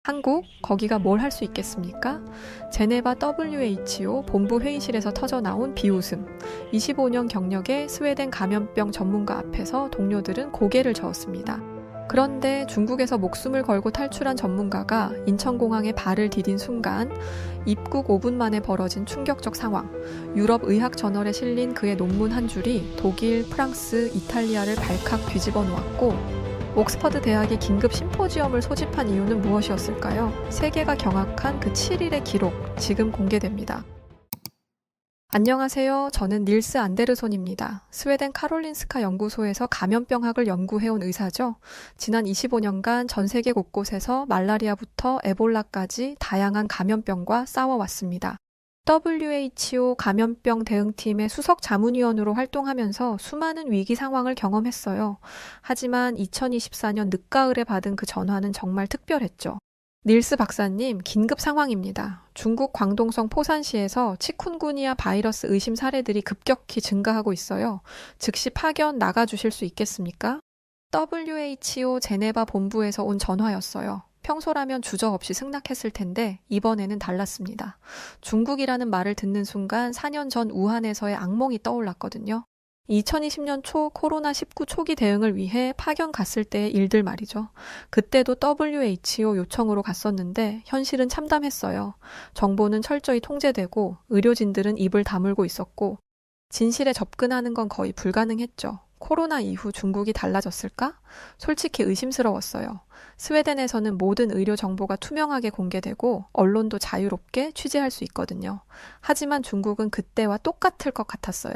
한국? 거기가 뭘 할 수 있겠습니까? 제네바 WHO 본부 회의실에서 터져나온 비웃음. 25년 경력의 스웨덴 감염병 전문가 앞에서 동료들은 고개를 저었습니다. 그런데 중국에서 목숨을 걸고 탈출한 전문가가 인천공항에 발을 디딘 순간 입국 5분 만에 벌어진 충격적 상황. 유럽 의학 저널에 실린 그의 논문 한 줄이 독일, 프랑스, 이탈리아를 발칵 뒤집어 놓았고 옥스퍼드 대학이 긴급 심포지엄을 소집한 이유는 무엇이었을까요? 세계가 경악한 그 7일의 기록, 지금 공개됩니다. 안녕하세요. 저는 닐스 안데르손입니다. 스웨덴 카롤린스카 연구소에서 감염병학을 연구해온 의사죠. 지난 25년간 전 세계 곳곳에서 말라리아부터 에볼라까지 다양한 감염병과 싸워왔습니다. WHO 감염병 대응팀의 수석 자문위원으로 활동하면서 수많은 위기 상황을 경험했어요. 하지만 2024년 늦가을에 받은 그 전화는 정말 특별했죠. 닐스 박사님, 긴급 상황입니다. 중국 광동성 포산시에서 치쿤구니아 바이러스 의심 사례들이 급격히 증가하고 있어요. 즉시 파견 나가주실 수 있겠습니까? WHO 제네바 본부에서 온 전화였어요. 평소라면 주저없이 승낙했을 텐데 이번에는 달랐습니다. 중국이라는 말을 듣는 순간 4년 전 우한에서의 악몽이 떠올랐거든요. 2020년 초 코로나19 초기 대응을 위해 파견 갔을 때의 일들 말이죠. 그때도 WHO 요청으로 갔었는데 현실은 참담했어요. 정보는 철저히 통제되고 의료진들은 입을 다물고 있었고 진실에 접근하는 건 거의 불가능했죠. 코로나 이후 중국이 달라졌을까? 솔직히 의심스러웠어요. 스웨덴에서는 모든 의료 정보가 투명하게 공개되고 언론도 자유롭게 취재할 수 있거든요. 하지만 중국은 그때와 똑같을 것 같았어요.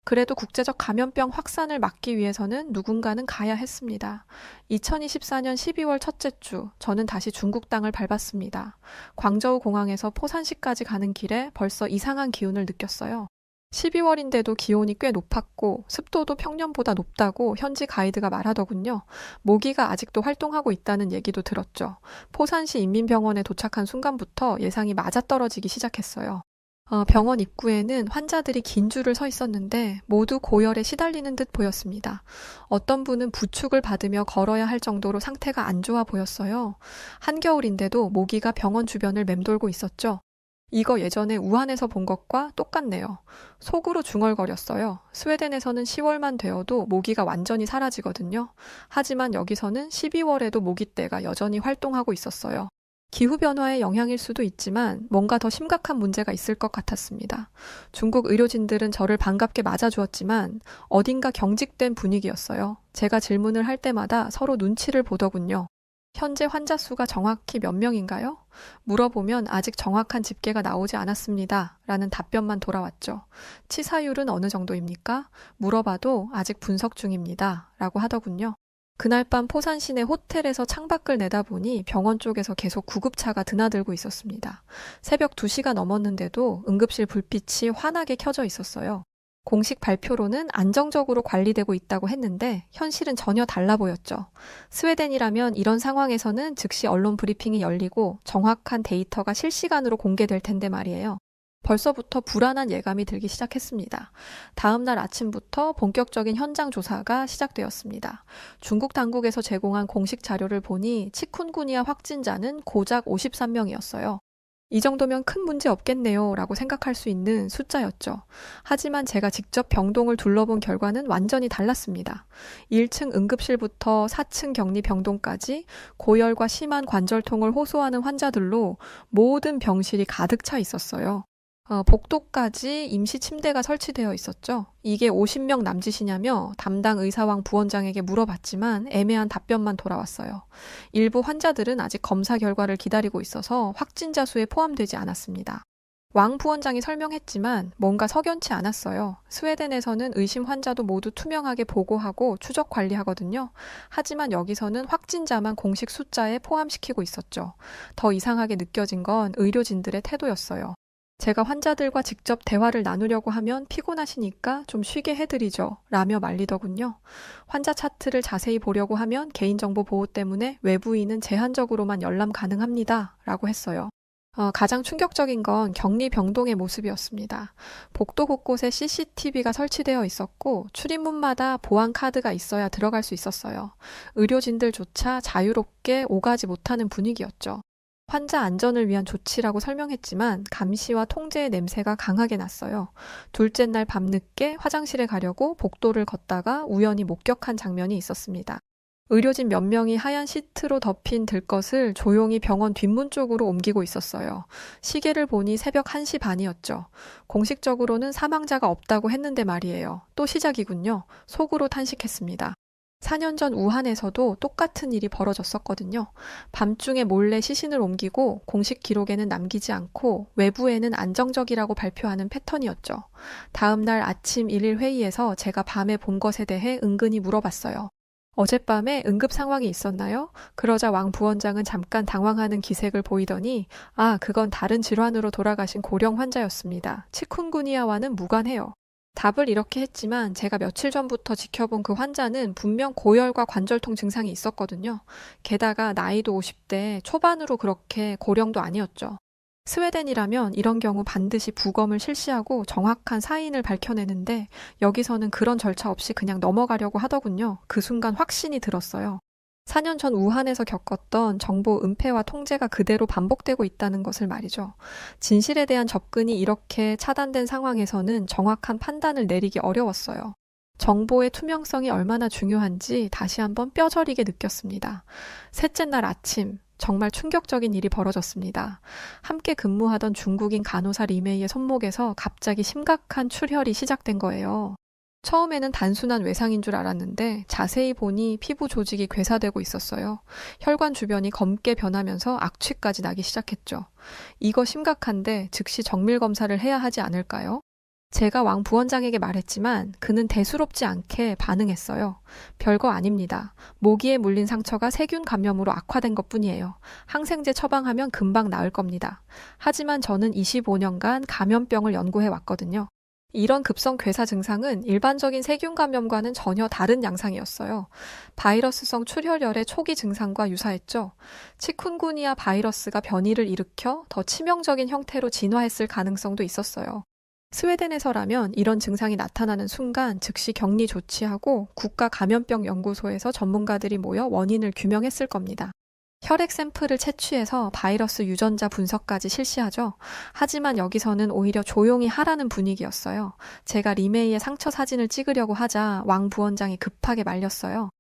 그래도 국제적 감염병 확산을 막기 위해서는 누군가는 가야 했습니다. 2024년 12월 첫째 주, 저는 다시 중국 땅을 밟았습니다. 광저우 공항에서 포산시까지 가는 길에 벌써 이상한 기운을 느꼈어요. 12월인데도 기온이 꽤 높았고 습도도 평년보다 높다고 현지 가이드가 말하더군요. 모기가 아직도 활동하고 있다는 얘기도 들었죠. 포산시 인민병원에 도착한 순간부터 예상이 맞아떨어지기 시작했어요. 병원 입구에는 환자들이 긴 줄을 서 있었는데 모두 고열에 시달리는 듯 보였습니다. 어떤 분은 부축을 받으며 걸어야 할 정도로 상태가 안 좋아 보였어요. 한겨울인데도 모기가 병원 주변을 맴돌고 있었죠. 이거 예전에 우한에서 본 것과 똑같네요. 속으로 중얼거렸어요. 스웨덴에서는 10월만 되어도 모기가 완전히 사라지거든요. 하지만 여기서는 12월에도 모기떼가 여전히 활동하고 있었어요. 기후변화의 영향일 수도 있지만 뭔가 더 심각한 문제가 있을 것 같았습니다. 중국 의료진들은 저를 반갑게 맞아주었지만 어딘가 경직된 분위기였어요. 제가 질문을 할 때마다 서로 눈치를 보더군요. 현재 환자 수가 정확히 몇 명인가요? 물어보면 아직 정확한 집계가 나오지 않았습니다. 라는 답변만 돌아왔죠. 치사율은 어느 정도입니까? 물어봐도 아직 분석 중입니다. 라고 하더군요. 그날 밤 포산 시내 호텔에서 창밖을 내다보니 병원 쪽에서 계속 구급차가 드나들고 있었습니다. 새벽 2시가 넘었는데도 응급실 불빛이 환하게 켜져 있었어요. 공식 발표로는 안정적으로 관리되고 있다고 했는데 현실은 전혀 달라 보였죠. 스웨덴이라면 이런 상황에서는 즉시 언론 브리핑이 열리고 정확한 데이터가 실시간으로 공개될 텐데 말이에요. 벌써부터 불안한 예감이 들기 시작했습니다. 다음 날 아침부터 본격적인 현장 조사가 시작되었습니다. 중국 당국에서 제공한 공식 자료를 보니 치쿤구니아 확진자는 고작 53명이었어요. 이 정도면 큰 문제 없겠네요 라고 생각할 수 있는 숫자였죠. 하지만 제가 직접 병동을 둘러본 결과는 완전히 달랐습니다. 1층 응급실부터 4층 격리 병동까지 고열과 심한 관절통을 호소하는 환자들로 모든 병실이 가득 차 있었어요. 복도까지 임시 침대가 설치되어 있었죠. 이게 50명 남짓이냐며 담당 의사왕 부원장에게 물어봤지만 애매한 답변만 돌아왔어요. 일부 환자들은 아직 검사 결과를 기다리고 있어서 확진자 수에 포함되지 않았습니다. 왕 부원장이 설명했지만 뭔가 석연치 않았어요. 스웨덴에서는 의심 환자도 모두 투명하게 보고하고 추적 관리하거든요. 하지만 여기서는 확진자만 공식 숫자에 포함시키고 있었죠. 더 이상하게 느껴진 건 의료진들의 태도였어요. 제가 환자들과 직접 대화를 나누려고 하면 피곤하시니까 좀 쉬게 해드리죠. 라며 말리더군요. 환자 차트를 자세히 보려고 하면 개인정보 보호 때문에 외부인은 제한적으로만 열람 가능합니다. 라고 했어요. 가장 충격적인 건 격리 병동의 모습이었습니다. 복도 곳곳에 CCTV가 설치되어 있었고 출입문마다 보안 카드가 있어야 들어갈 수 있었어요. 의료진들조차 자유롭게 오가지 못하는 분위기였죠. 환자 안전을 위한 조치라고 설명했지만 감시와 통제의 냄새가 강하게 났어요. 둘째 날 밤늦게 화장실에 가려고 복도를 걷다가 우연히 목격한 장면이 있었습니다. 의료진 몇 명이 하얀 시트로 덮인 들것을 조용히 병원 뒷문 쪽으로 옮기고 있었어요. 시계를 보니 새벽 1시 반이었죠. 공식적으로는 사망자가 없다고 했는데 말이에요. 또 시작이군요. 속으로 탄식했습니다. 4년 전 우한에서도 똑같은 일이 벌어졌었거든요. 밤중에 몰래 시신을 옮기고 공식 기록에는 남기지 않고 외부에는 안정적이라고 발표하는 패턴이었죠. 다음 날 아침 1일 회의에서 제가 밤에 본 것에 대해 은근히 물어봤어요. 어젯밤에 응급 상황이 있었나요? 그러자 왕 부원장은 잠깐 당황하는 기색을 보이더니 그건 다른 질환으로 돌아가신 고령 환자였습니다. 치쿤구니아와는 무관해요. 답을 이렇게 했지만 제가 며칠 전부터 지켜본 그 환자는 분명 고열과 관절통 증상이 있었거든요. 게다가 나이도 50대 초반으로 그렇게 고령도 아니었죠. 스웨덴이라면 이런 경우 반드시 부검을 실시하고 정확한 사인을 밝혀내는데 여기서는 그런 절차 없이 그냥 넘어가려고 하더군요. 그 순간 확신이 들었어요. 4년 전 우한에서 겪었던 정보 은폐와 통제가 그대로 반복되고 있다는 것을 말이죠. 진실에 대한 접근이 이렇게 차단된 상황에서는 정확한 판단을 내리기 어려웠어요. 정보의 투명성이 얼마나 중요한지 다시 한번 뼈저리게 느꼈습니다. 셋째 날 아침, 정말 충격적인 일이 벌어졌습니다. 함께 근무하던 중국인 간호사 리메이의 손목에서 갑자기 심각한 출혈이 시작된 거예요. 처음에는 단순한 외상인 줄 알았는데 자세히 보니 피부 조직이 괴사되고 있었어요. 혈관 주변이 검게 변하면서 악취까지 나기 시작했죠. 이거 심각한데 즉시 정밀 검사를 해야 하지 않을까요? 제가 왕 부원장에게 말했지만 그는 대수롭지 않게 반응했어요. 별거 아닙니다. 모기에 물린 상처가 세균 감염으로 악화된 것뿐이에요. 항생제 처방하면 금방 나을 겁니다. 하지만 저는 25년간 감염병을 연구해 왔거든요. 이런 급성 괴사 증상은 일반적인 세균 감염과는 전혀 다른 양상이었어요. 바이러스성 출혈열의 초기 증상과 유사했죠. 치쿤구니아 바이러스가 변이를 일으켜 더 치명적인 형태로 진화했을 가능성도 있었어요. 스웨덴에서라면 이런 증상이 나타나는 순간 즉시 격리 조치하고 국가감염병연구소에서 전문가들이 모여 원인을 규명했을 겁니다. 혈액 샘플을 채취해서 바이러스 유전자 분석까지 실시하죠. 하지만 여기서는 오히려 조용히 하라는 분위기였어요. 제가 리메이의 상처 사진을 찍으려고 하자 왕 부원장이 급하게 말렸어요.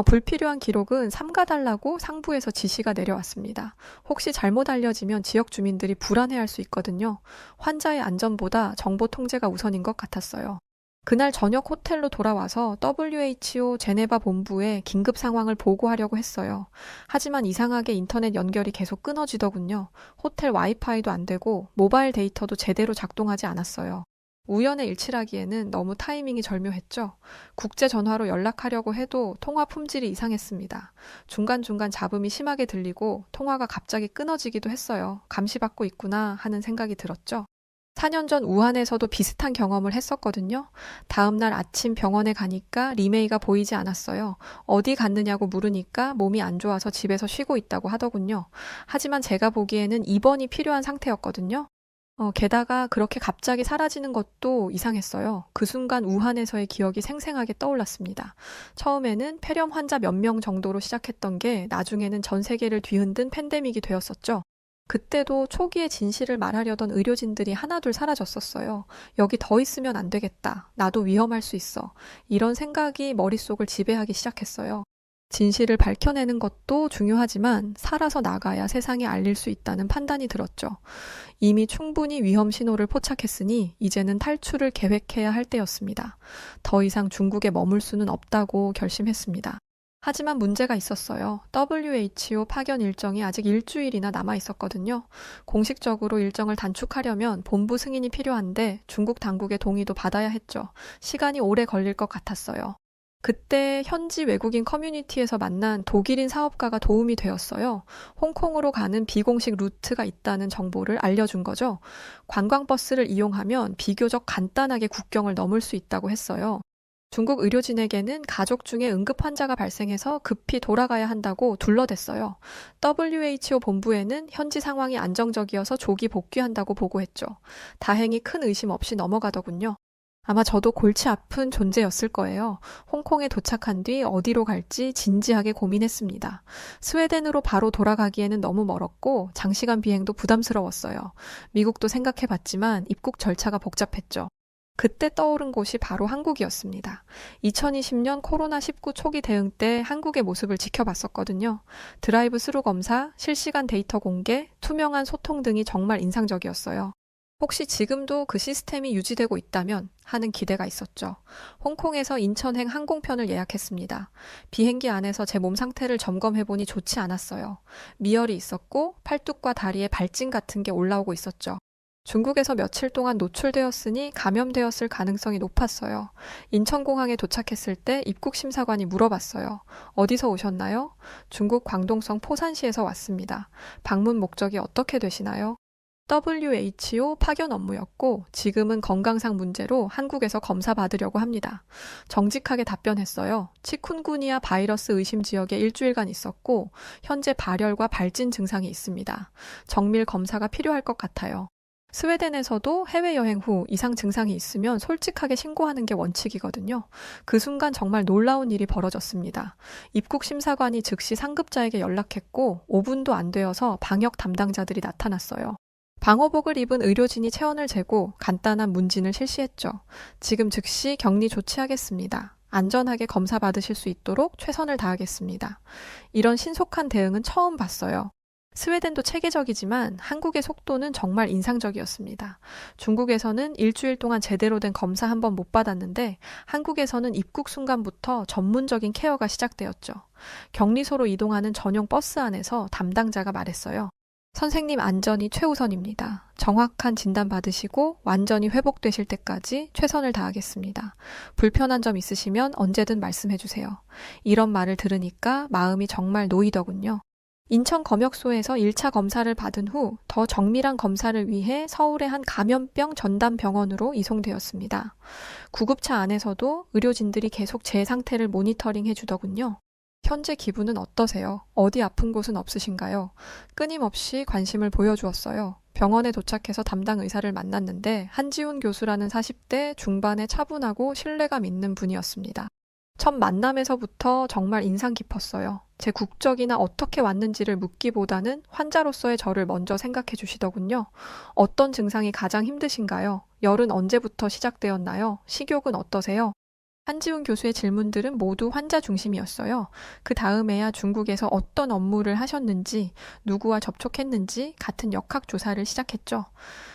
불필요한 기록은 삼가달라고 상부에서 지시가 내려왔습니다. 혹시 잘못 알려지면 지역 주민들이 불안해할 수 있거든요. 환자의 안전보다 정보 통제가 우선인 것 같았어요. 그날 저녁 호텔로 돌아와서 WHO 제네바 본부에 긴급 상황을 보고하려고 했어요. 하지만 이상하게 인터넷 연결이 계속 끊어지더군요. 호텔 와이파이도 안 되고 모바일 데이터도 제대로 작동하지 않았어요. 우연의 일치라기에는 너무 타이밍이 절묘했죠. 국제 전화로 연락하려고 해도 통화 품질이 이상했습니다. 중간중간 잡음이 심하게 들리고 통화가 갑자기 끊어지기도 했어요. 감시받고 있구나 하는 생각이 들었죠. 4년 전 우한에서도 비슷한 경험을 했었거든요. 다음 날 아침 병원에 가니까 리메이가 보이지 않았어요. 어디 갔느냐고 물으니까 몸이 안 좋아서 집에서 쉬고 있다고 하더군요. 하지만 제가 보기에는 입원이 필요한 상태였거든요. 게다가 그렇게 갑자기 사라지는 것도 이상했어요. 그 순간 우한에서의 기억이 생생하게 떠올랐습니다. 처음에는 폐렴 환자 몇 명 정도로 시작했던 게 나중에는 전 세계를 뒤흔든 팬데믹이 되었었죠. 그때도 초기에 진실을 말하려던 의료진들이 하나둘 사라졌었어요. 여기 더 있으면 안 되겠다. 나도 위험할 수 있어. 이런 생각이 머릿속을 지배하기 시작했어요. 진실을 밝혀내는 것도 중요하지만 살아서 나가야 세상에 알릴 수 있다는 판단이 들었죠. 이미 충분히 위험 신호를 포착했으니 이제는 탈출을 계획해야 할 때였습니다. 더 이상 중국에 머물 수는 없다고 결심했습니다. 하지만 문제가 있었어요. WHO 파견 일정이 아직 일주일이나 남아 있었거든요. 공식적으로 일정을 단축하려면 본부 승인이 필요한데 중국 당국의 동의도 받아야 했죠. 시간이 오래 걸릴 것 같았어요. 그때 현지 외국인 커뮤니티에서 만난 독일인 사업가가 도움이 되었어요. 홍콩으로 가는 비공식 루트가 있다는 정보를 알려준 거죠. 관광버스를 이용하면 비교적 간단하게 국경을 넘을 수 있다고 했어요. 중국 의료진에게는 가족 중에 응급 환자가 발생해서 급히 돌아가야 한다고 둘러댔어요. WHO 본부에는 현지 상황이 안정적이어서 조기 복귀한다고 보고했죠. 다행히 큰 의심 없이 넘어가더군요. 아마 저도 골치 아픈 존재였을 거예요. 홍콩에 도착한 뒤 어디로 갈지 진지하게 고민했습니다. 스웨덴으로 바로 돌아가기에는 너무 멀었고 장시간 비행도 부담스러웠어요. 미국도 생각해봤지만 입국 절차가 복잡했죠. 그때 떠오른 곳이 바로 한국이었습니다. 2020년 코로나19 초기 대응 때 한국의 모습을 지켜봤었거든요. 드라이브 스루 검사, 실시간 데이터 공개, 투명한 소통 등이 정말 인상적이었어요. 혹시 지금도 그 시스템이 유지되고 있다면 하는 기대가 있었죠. 홍콩에서 인천행 항공편을 예약했습니다. 비행기 안에서 제 몸 상태를 점검해보니 좋지 않았어요. 미열이 있었고 팔뚝과 다리에 발진 같은 게 올라오고 있었죠. 중국에서 며칠 동안 노출되었으니 감염되었을 가능성이 높았어요. 인천공항에 도착했을 때 입국심사관이 물어봤어요. 어디서 오셨나요? 중국 광동성 포산시에서 왔습니다. 방문 목적이 어떻게 되시나요? WHO 파견 업무였고 지금은 건강상 문제로 한국에서 검사 받으려고 합니다. 정직하게 답변했어요. 치쿤구니아 바이러스 의심 지역에 일주일간 있었고 현재 발열과 발진 증상이 있습니다. 정밀 검사가 필요할 것 같아요. 스웨덴에서도 해외여행 후 이상 증상이 있으면 솔직하게 신고하는 게 원칙이거든요. 그 순간 정말 놀라운 일이 벌어졌습니다. 입국 심사관이 즉시 상급자에게 연락했고 5분도 안 되어서 방역 담당자들이 나타났어요. 방호복을 입은 의료진이 체온을 재고 간단한 문진을 실시했죠. 지금 즉시 격리 조치하겠습니다. 안전하게 검사 받으실 수 있도록 최선을 다하겠습니다. 이런 신속한 대응은 처음 봤어요. 스웨덴도 체계적이지만 한국의 속도는 정말 인상적이었습니다. 중국에서는 일주일 동안 제대로 된 검사 한 번 못 받았는데 한국에서는 입국 순간부터 전문적인 케어가 시작되었죠. 격리소로 이동하는 전용 버스 안에서 담당자가 말했어요. 선생님 안전이 최우선입니다. 정확한 진단 받으시고 완전히 회복되실 때까지 최선을 다하겠습니다. 불편한 점 있으시면 언제든 말씀해 주세요. 이런 말을 들으니까 마음이 정말 놓이더군요. 인천 검역소에서 1차 검사를 받은 후 더 정밀한 검사를 위해 서울의 한 감염병 전담 병원으로 이송되었습니다. 구급차 안에서도 의료진들이 계속 제 상태를 모니터링 해주더군요. 현재 기분은 어떠세요? 어디 아픈 곳은 없으신가요? 끊임없이 관심을 보여주었어요. 병원에 도착해서 담당 의사를 만났는데 한지훈 교수라는 40대 중반의 차분하고 신뢰감 있는 분이었습니다. 첫 만남에서부터 정말 인상 깊었어요. 제 국적이나 어떻게 왔는지를 묻기보다는 환자로서의 저를 먼저 생각해 주시더군요. 어떤 증상이 가장 힘드신가요? 열은 언제부터 시작되었나요? 식욕은 어떠세요? 한지훈 교수의 질문들은 모두 환자 중심이었어요. 그 다음에야 중국에서 어떤 업무를 하셨는지, 누구와 접촉했는지 같은 역학조사를 시작했죠.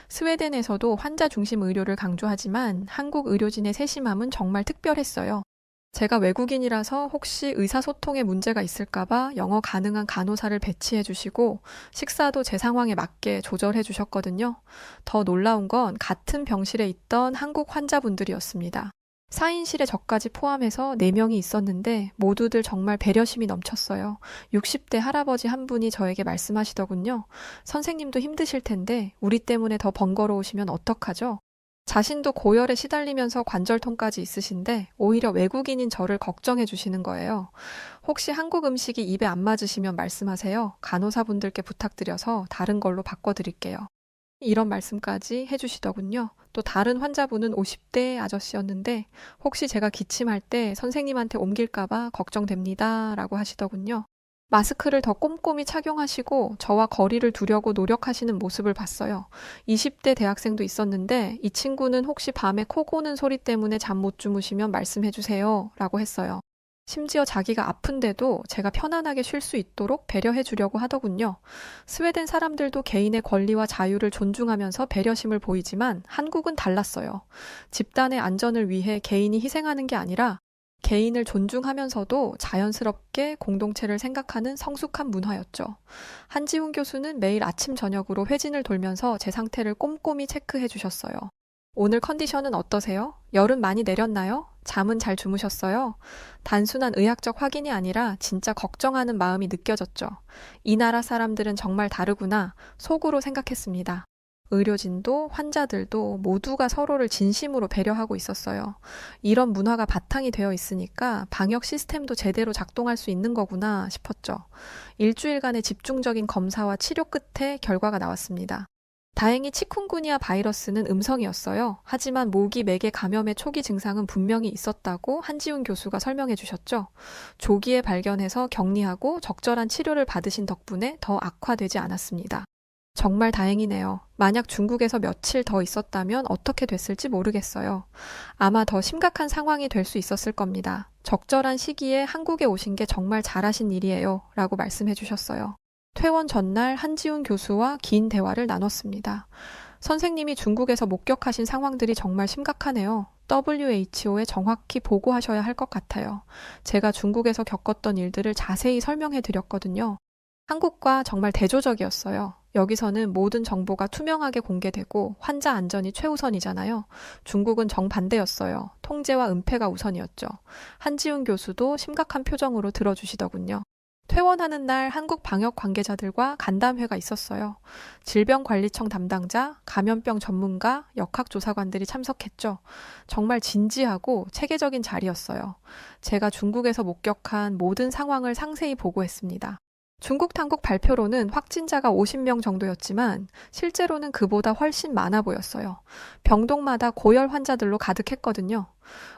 스웨덴에서도 환자 중심 의료를 강조하지만 한국 의료진의 세심함은 정말 특별했어요. 제가 외국인이라서 혹시 의사소통에 문제가 있을까봐 영어 가능한 간호사를 배치해 주시고 식사도 제 상황에 맞게 조절해 주셨거든요. 더 놀라운 건 같은 병실에 있던 한국 환자분들이었습니다. 4인실에 저까지 포함해서 4명이 있었는데 모두들 정말 배려심이 넘쳤어요. 60대 할아버지 한 분이 저에게 말씀하시더군요. 선생님도 힘드실 텐데 우리 때문에 더 번거로우시면 어떡하죠? 자신도 고열에 시달리면서 관절통까지 있으신데 오히려 외국인인 저를 걱정해 주시는 거예요. 혹시 한국 음식이 입에 안 맞으시면 말씀하세요. 간호사분들께 부탁드려서 다른 걸로 바꿔드릴게요. 이런 말씀까지 해주시더군요. 또 다른 환자분은 50대 아저씨였는데 혹시 제가 기침할 때 선생님한테 옮길까봐 걱정됩니다. 라고 하시더군요. 마스크를 더 꼼꼼히 착용하시고 저와 거리를 두려고 노력하시는 모습을 봤어요. 20대 대학생도 있었는데 이 친구는 혹시 밤에 코 고는 소리 때문에 잠 못 주무시면 말씀해 주세요. 라고 했어요. 심지어 자기가 아픈데도 제가 편안하게 쉴 수 있도록 배려해 주려고 하더군요. 스웨덴 사람들도 개인의 권리와 자유를 존중하면서 배려심을 보이지만 한국은 달랐어요. 집단의 안전을 위해 개인이 희생하는 게 아니라 개인을 존중하면서도 자연스럽게 공동체를 생각하는 성숙한 문화였죠. 한지훈 교수는 매일 아침 저녁으로 회진을 돌면서 제 상태를 꼼꼼히 체크해 주셨어요. 오늘 컨디션은 어떠세요? 열은 많이 내렸나요? 잠은 잘 주무셨어요? 단순한 의학적 확인이 아니라 진짜 걱정하는 마음이 느껴졌죠. 이 나라 사람들은 정말 다르구나 속으로 생각했습니다. 의료진도 환자들도 모두가 서로를 진심으로 배려하고 있었어요. 이런 문화가 바탕이 되어 있으니까 방역 시스템도 제대로 작동할 수 있는 거구나 싶었죠. 일주일간의 집중적인 검사와 치료 끝에 결과가 나왔습니다. 다행히 치쿤구니아 바이러스는 음성이었어요. 하지만 모기 매개 감염의 초기 증상은 분명히 있었다고 한지훈 교수가 설명해 주셨죠. 조기에 발견해서 격리하고 적절한 치료를 받으신 덕분에 더 악화되지 않았습니다. 정말 다행이네요. 만약 중국에서 며칠 더 있었다면 어떻게 됐을지 모르겠어요. 아마 더 심각한 상황이 될 수 있었을 겁니다. 적절한 시기에 한국에 오신 게 정말 잘하신 일이에요. 라고 말씀해 주셨어요. 퇴원 전날 한지훈 교수와 긴 대화를 나눴습니다. 선생님이 중국에서 목격하신 상황들이 정말 심각하네요. WHO에 정확히 보고하셔야 할 것 같아요. 제가 중국에서 겪었던 일들을 자세히 설명해 드렸거든요. 한국과 정말 대조적이었어요. 여기서는 모든 정보가 투명하게 공개되고 환자 안전이 최우선이잖아요. 중국은 정반대였어요. 통제와 은폐가 우선이었죠. 한지훈 교수도 심각한 표정으로 들어주시더군요. 퇴원하는 날 한국 방역 관계자들과 간담회가 있었어요. 질병관리청 담당자, 감염병 전문가, 역학조사관들이 참석했죠. 정말 진지하고 체계적인 자리였어요. 제가 중국에서 목격한 모든 상황을 상세히 보고했습니다. 중국 당국 발표로는 확진자가 50명 정도였지만 실제로는 그보다 훨씬 많아 보였어요. 병동마다 고열 환자들로 가득했거든요.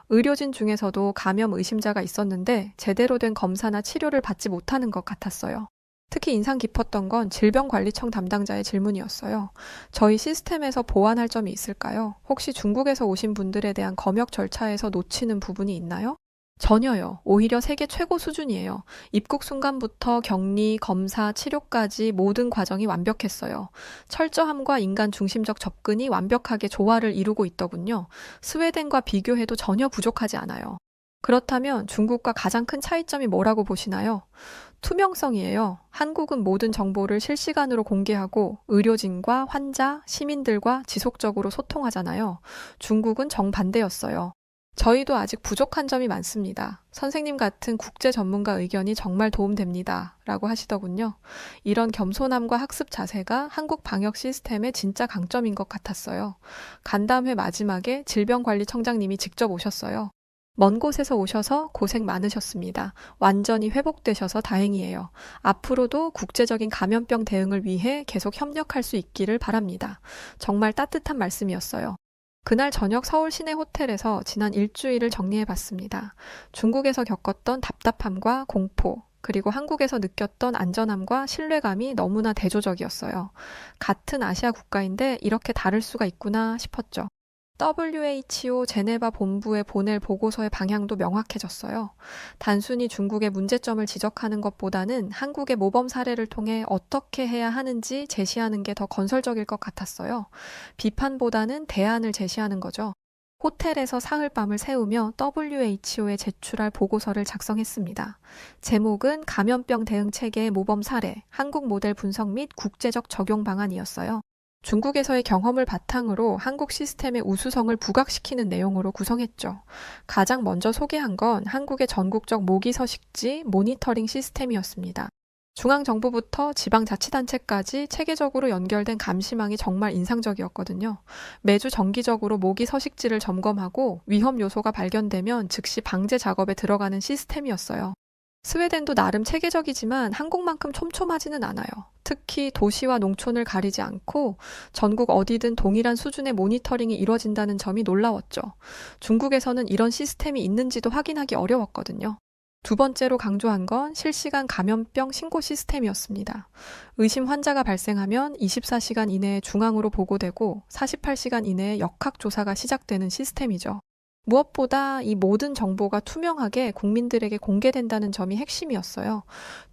의료진 중에서도 감염 의심자가 있었는데 제대로 된 검사나 치료를 받지 못하는 것 같았어요. 특히 인상 깊었던 건 질병관리청 담당자의 질문이었어요. 저희 시스템에서 보완할 점이 있을까요? 혹시 중국에서 오신 분들에 대한 검역 절차에서 놓치는 부분이 있나요? 전혀요. 오히려 세계 최고 수준이에요. 입국 순간부터 격리, 검사, 치료까지 모든 과정이 완벽했어요. 철저함과 인간 중심적 접근이 완벽하게 조화를 이루고 있더군요. 스웨덴과 비교해도 전혀 부족하지 않아요. 그렇다면 중국과 가장 큰 차이점이 뭐라고 보시나요? 투명성이에요. 한국은 모든 정보를 실시간으로 공개하고 의료진과 환자, 시민들과 지속적으로 소통하잖아요. 중국은 정반대였어요. 저희도 아직 부족한 점이 많습니다. 선생님 같은 국제 전문가 의견이 정말 도움됩니다. 라고 하시더군요. 이런 겸손함과 학습 자세가 한국 방역 시스템의 진짜 강점인 것 같았어요. 간담회 마지막에 질병관리청장님이 직접 오셨어요. 먼 곳에서 오셔서 고생 많으셨습니다. 완전히 회복되셔서 다행이에요. 앞으로도 국제적인 감염병 대응을 위해 계속 협력할 수 있기를 바랍니다. 정말 따뜻한 말씀이었어요. 그날 저녁 서울 시내 호텔에서 지난 일주일을 정리해 봤습니다. 중국에서 겪었던 답답함과 공포, 그리고 한국에서 느꼈던 안전함과 신뢰감이 너무나 대조적이었어요. 같은 아시아 국가인데 이렇게 다를 수가 있구나 싶었죠. WHO 제네바 본부에 보낼 보고서의 방향도 명확해졌어요. 단순히 중국의 문제점을 지적하는 것보다는 한국의 모범 사례를 통해 어떻게 해야 하는지 제시하는 게 더 건설적일 것 같았어요. 비판보다는 대안을 제시하는 거죠. 호텔에서 사흘밤을 새우며 WHO에 제출할 보고서를 작성했습니다. 제목은 감염병 대응 체계의 모범 사례, 한국 모델 분석 및 국제적 적용 방안이었어요. 중국에서의 경험을 바탕으로 한국 시스템의 우수성을 부각시키는 내용으로 구성했죠. 가장 먼저 소개한 건 한국의 전국적 모기 서식지 모니터링 시스템이었습니다. 중앙정부부터 지방자치단체까지 체계적으로 연결된 감시망이 정말 인상적이었거든요. 매주 정기적으로 모기 서식지를 점검하고 위험 요소가 발견되면 즉시 방제 작업에 들어가는 시스템이었어요. 스웨덴도 나름 체계적이지만 한국만큼 촘촘하지는 않아요. 특히 도시와 농촌을 가리지 않고 전국 어디든 동일한 수준의 모니터링이 이루어진다는 점이 놀라웠죠. 중국에서는 이런 시스템이 있는지도 확인하기 어려웠거든요. 두 번째로 강조한 건 실시간 감염병 신고 시스템이었습니다. 의심 환자가 발생하면 24시간 이내에 중앙으로 보고되고 48시간 이내에 역학조사가 시작되는 시스템이죠. 무엇보다 이 모든 정보가 투명하게 국민들에게 공개된다는 점이 핵심이었어요.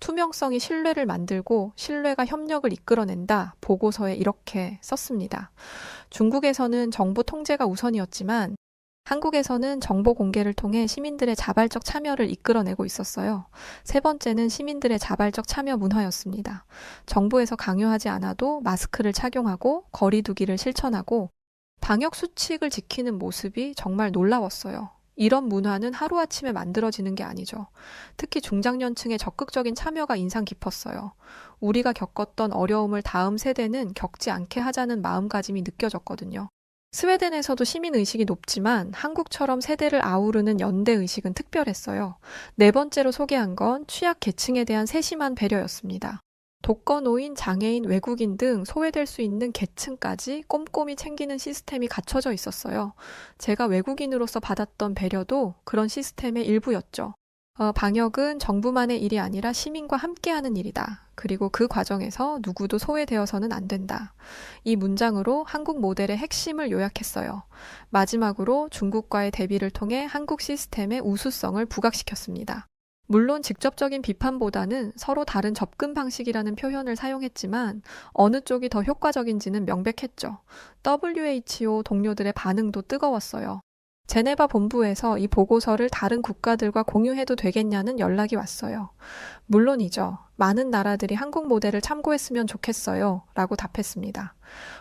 투명성이 신뢰를 만들고 신뢰가 협력을 이끌어낸다. 보고서에 이렇게 썼습니다. 중국에서는 정보 통제가 우선이었지만 한국에서는 정보 공개를 통해 시민들의 자발적 참여를 이끌어내고 있었어요. 세 번째는 시민들의 자발적 참여 문화였습니다. 정부에서 강요하지 않아도 마스크를 착용하고 거리 두기를 실천하고 방역 수칙을 지키는 모습이 정말 놀라웠어요. 이런 문화는 하루아침에 만들어지는 게 아니죠. 특히 중장년층의 적극적인 참여가 인상 깊었어요. 우리가 겪었던 어려움을 다음 세대는 겪지 않게 하자는 마음가짐이 느껴졌거든요. 스웨덴에서도 시민의식이 높지만 한국처럼 세대를 아우르는 연대의식은 특별했어요. 네 번째로 소개한 건 취약 계층에 대한 세심한 배려였습니다. 독거노인, 장애인, 외국인 등 소외될 수 있는 계층까지 꼼꼼히 챙기는 시스템이 갖춰져 있었어요. 제가 외국인으로서 받았던 배려도 그런 시스템의 일부였죠. 방역은 정부만의 일이 아니라 시민과 함께하는 일이다. 그리고 그 과정에서 누구도 소외되어서는 안 된다. 이 문장으로 한국 모델의 핵심을 요약했어요. 마지막으로 중국과의 대비를 통해 한국 시스템의 우수성을 부각시켰습니다. 물론 직접적인 비판보다는 서로 다른 접근 방식이라는 표현을 사용했지만 어느 쪽이 더 효과적인지는 명백했죠. WHO 동료들의 반응도 뜨거웠어요. 제네바 본부에서 이 보고서를 다른 국가들과 공유해도 되겠냐는 연락이 왔어요. 물론이죠. 많은 나라들이 한국 모델을 참고했으면 좋겠어요. 라고 답했습니다.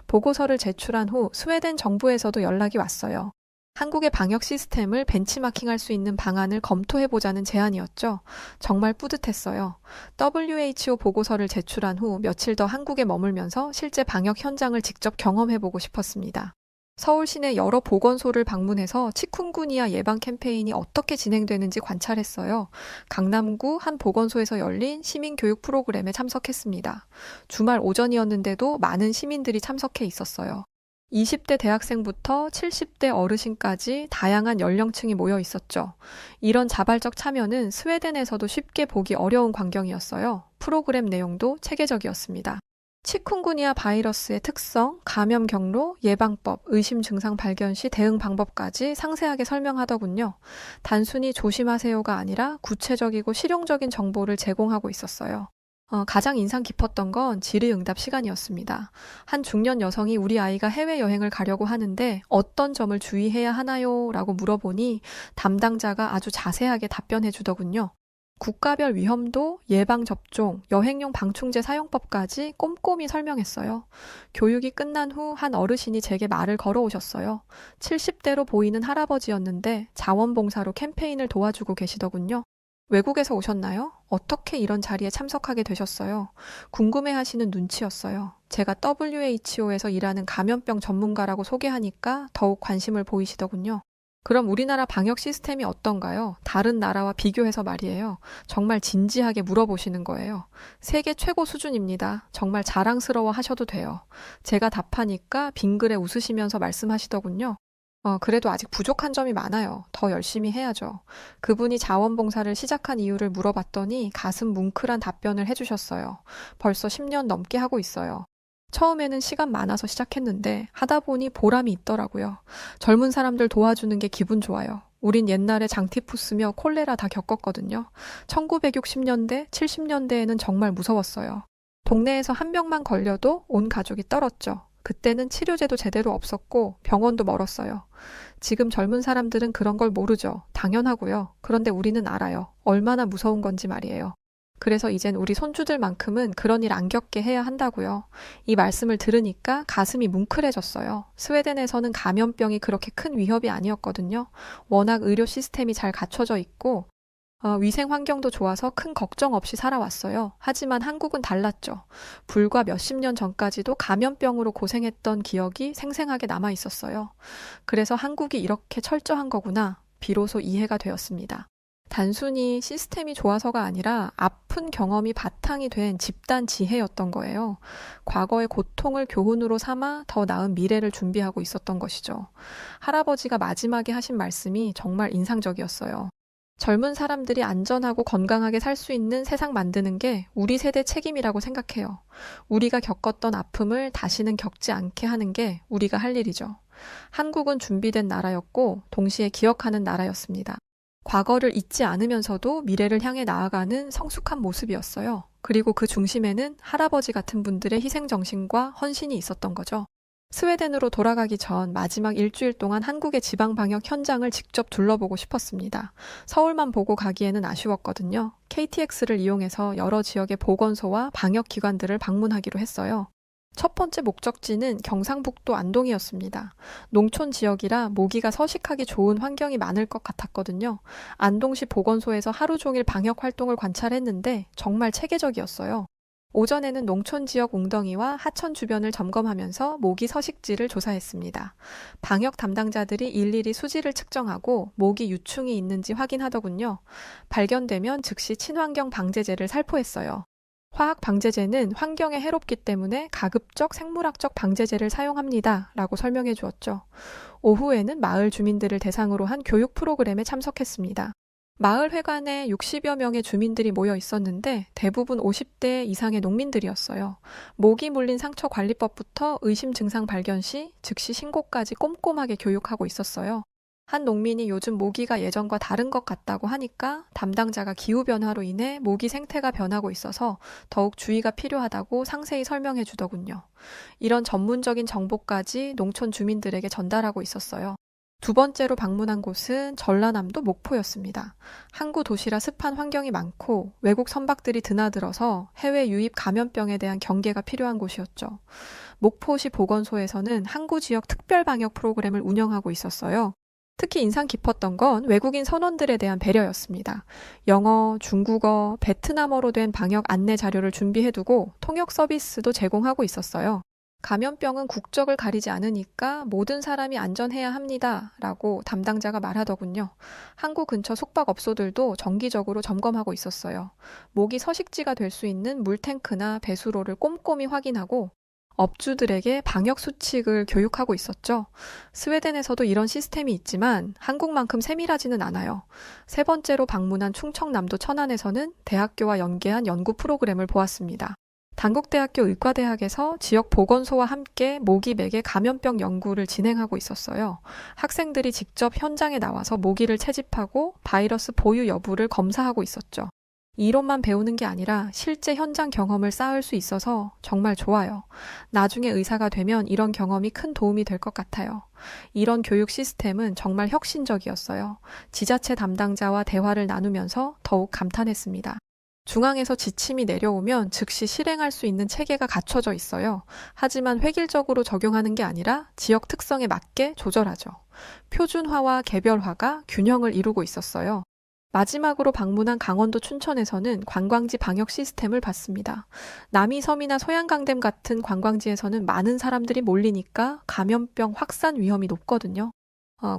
보고서를 제출한 후 스웨덴 정부에서도 연락이 왔어요. 한국의 방역 시스템을 벤치마킹할 수 있는 방안을 검토해보자는 제안이었죠. 정말 뿌듯했어요. WHO 보고서를 제출한 후 며칠 더 한국에 머물면서 실제 방역 현장을 직접 경험해보고 싶었습니다. 서울 시내 여러 보건소를 방문해서 치쿤구니아 예방 캠페인이 어떻게 진행되는지 관찰했어요. 강남구 한 보건소에서 열린 시민교육 프로그램에 참석했습니다. 주말 오전이었는데도 많은 시민들이 참석해 있었어요. 20대 대학생부터 70대 어르신까지 다양한 연령층이 모여 있었죠. 이런 자발적 참여는 스웨덴에서도 쉽게 보기 어려운 광경이었어요. 프로그램 내용도 체계적이었습니다. 치쿤구니아 바이러스의 특성, 감염 경로, 예방법, 의심 증상 발견 시 대응 방법까지 상세하게 설명하더군요. 단순히 조심하세요가 아니라 구체적이고 실용적인 정보를 제공하고 있었어요. 가장 인상 깊었던 건 질의응답 시간이었습니다. 한 중년 여성이 우리 아이가 해외여행을 가려고 하는데 어떤 점을 주의해야 하나요? 라고 물어보니 담당자가 아주 자세하게 답변해 주더군요. 국가별 위험도, 예방접종, 여행용 방충제 사용법까지 꼼꼼히 설명했어요. 교육이 끝난 후 한 어르신이 제게 말을 걸어오셨어요. 70대로 보이는 할아버지였는데 자원봉사로 캠페인을 도와주고 계시더군요. 외국에서 오셨나요? 어떻게 이런 자리에 참석하게 되셨어요? 궁금해하시는 눈치였어요. 제가 WHO에서 일하는 감염병 전문가라고 소개하니까 더욱 관심을 보이시더군요. 그럼 우리나라 방역 시스템이 어떤가요? 다른 나라와 비교해서 말이에요. 정말 진지하게 물어보시는 거예요. 세계 최고 수준입니다. 정말 자랑스러워 하셔도 돼요. 제가 답하니까 빙그레 웃으시면서 말씀하시더군요. 그래도 아직 부족한 점이 많아요. 더 열심히 해야죠. 그분이 자원봉사를 시작한 이유를 물어봤더니 가슴 뭉클한 답변을 해주셨어요. 벌써 10년 넘게 하고 있어요. 처음에는 시간 많아서 시작했는데 하다 보니 보람이 있더라고요. 젊은 사람들 도와주는 게 기분 좋아요. 우린 옛날에 장티푸스며 콜레라 다 겪었거든요. 1960년대, 70년대에는 정말 무서웠어요. 동네에서 한 병만 걸려도 온 가족이 떨었죠. 그때는 치료제도 제대로 없었고 병원도 멀었어요. 지금 젊은 사람들은 그런 걸 모르죠. 당연하고요. 그런데 우리는 알아요. 얼마나 무서운 건지 말이에요. 그래서 이젠 우리 손주들만큼은 그런 일 안 겪게 해야 한다고요. 이 말씀을 들으니까 가슴이 뭉클해졌어요. 스웨덴에서는 감염병이 그렇게 큰 위협이 아니었거든요. 워낙 의료 시스템이 잘 갖춰져 있고 위생 환경도 좋아서 큰 걱정 없이 살아왔어요. 하지만 한국은 달랐죠. 불과 몇십 년 전까지도 감염병으로 고생했던 기억이 생생하게 남아 있었어요. 그래서 한국이 이렇게 철저한 거구나. 비로소 이해가 되었습니다. 단순히 시스템이 좋아서가 아니라 아픈 경험이 바탕이 된 집단 지혜였던 거예요. 과거의 고통을 교훈으로 삼아 더 나은 미래를 준비하고 있었던 것이죠. 할아버지가 마지막에 하신 말씀이 정말 인상적이었어요. 젊은 사람들이 안전하고 건강하게 살 수 있는 세상 만드는 게 우리 세대 책임이라고 생각해요. 우리가 겪었던 아픔을 다시는 겪지 않게 하는 게 우리가 할 일이죠. 한국은 준비된 나라였고 동시에 기억하는 나라였습니다. 과거를 잊지 않으면서도 미래를 향해 나아가는 성숙한 모습이었어요. 그리고 그 중심에는 할아버지 같은 분들의 희생정신과 헌신이 있었던 거죠. 스웨덴으로 돌아가기 전 마지막 일주일 동안 한국의 지방방역 현장을 직접 둘러보고 싶었습니다. 서울만 보고 가기에는 아쉬웠거든요. KTX를 이용해서 여러 지역의 보건소와 방역기관들을 방문하기로 했어요. 첫 번째 목적지는 경상북도 안동이었습니다. 농촌 지역이라 모기가 서식하기 좋은 환경이 많을 것 같았거든요. 안동시 보건소에서 하루 종일 방역 활동을 관찰했는데 정말 체계적이었어요. 오전에는 농촌 지역 웅덩이와 하천 주변을 점검하면서 모기 서식지를 조사했습니다. 방역 담당자들이 일일이 수질을 측정하고 모기 유충이 있는지 확인하더군요. 발견되면 즉시 친환경 방제제를 살포했어요. 화학 방제제는 환경에 해롭기 때문에 가급적 생물학적 방제제를 사용합니다. 라고 설명해 주었죠. 오후에는 마을 주민들을 대상으로 한 교육 프로그램에 참석했습니다. 마을 회관에 60여 명의 주민들이 모여 있었는데 대부분 50대 이상의 농민들이었어요. 모기 물린 상처 관리법부터 의심 증상 발견 시 즉시 신고까지 꼼꼼하게 교육하고 있었어요. 한 농민이 요즘 모기가 예전과 다른 것 같다고 하니까 담당자가 기후변화로 인해 모기 생태가 변하고 있어서 더욱 주의가 필요하다고 상세히 설명해 주더군요. 이런 전문적인 정보까지 농촌 주민들에게 전달하고 있었어요. 두 번째로 방문한 곳은 전라남도 목포였습니다. 항구 도시라 습한 환경이 많고 외국 선박들이 드나들어서 해외 유입 감염병에 대한 경계가 필요한 곳이었죠. 목포시 보건소에서는 항구 지역 특별 방역 프로그램을 운영하고 있었어요. 특히 인상 깊었던 건 외국인 선원들에 대한 배려였습니다. 영어, 중국어, 베트남어로 된 방역 안내 자료를 준비해두고 통역 서비스도 제공하고 있었어요. 감염병은 국적을 가리지 않으니까 모든 사람이 안전해야 합니다. 라고 담당자가 말하더군요. 항구 근처 숙박업소들도 정기적으로 점검하고 있었어요. 모기 서식지가 될 수 있는 물탱크나 배수로를 꼼꼼히 확인하고 업주들에게 방역 수칙을 교육하고 있었죠. 스웨덴에서도 이런 시스템이 있지만 한국만큼 세밀하지는 않아요. 세 번째로 방문한 충청남도 천안에서는 대학교와 연계한 연구 프로그램을 보았습니다. 단국대학교 의과대학에서 지역 보건소와 함께 모기 매개 감염병 연구를 진행하고 있었어요. 학생들이 직접 현장에 나와서 모기를 채집하고 바이러스 보유 여부를 검사하고 있었죠. 이론만 배우는 게 아니라 실제 현장 경험을 쌓을 수 있어서 정말 좋아요. 나중에 의사가 되면 이런 경험이 큰 도움이 될 것 같아요. 이런 교육 시스템은 정말 혁신적이었어요. 지자체 담당자와 대화를 나누면서 더욱 감탄했습니다. 중앙에서 지침이 내려오면 즉시 실행할 수 있는 체계가 갖춰져 있어요. 하지만 획일적으로 적용하는 게 아니라 지역 특성에 맞게 조절하죠. 표준화와 개별화가 균형을 이루고 있었어요. 마지막으로 방문한 강원도 춘천에서는 관광지 방역 시스템을 봤습니다. 남이섬이나 소양강댐 같은 관광지에서는 많은 사람들이 몰리니까 감염병 확산 위험이 높거든요.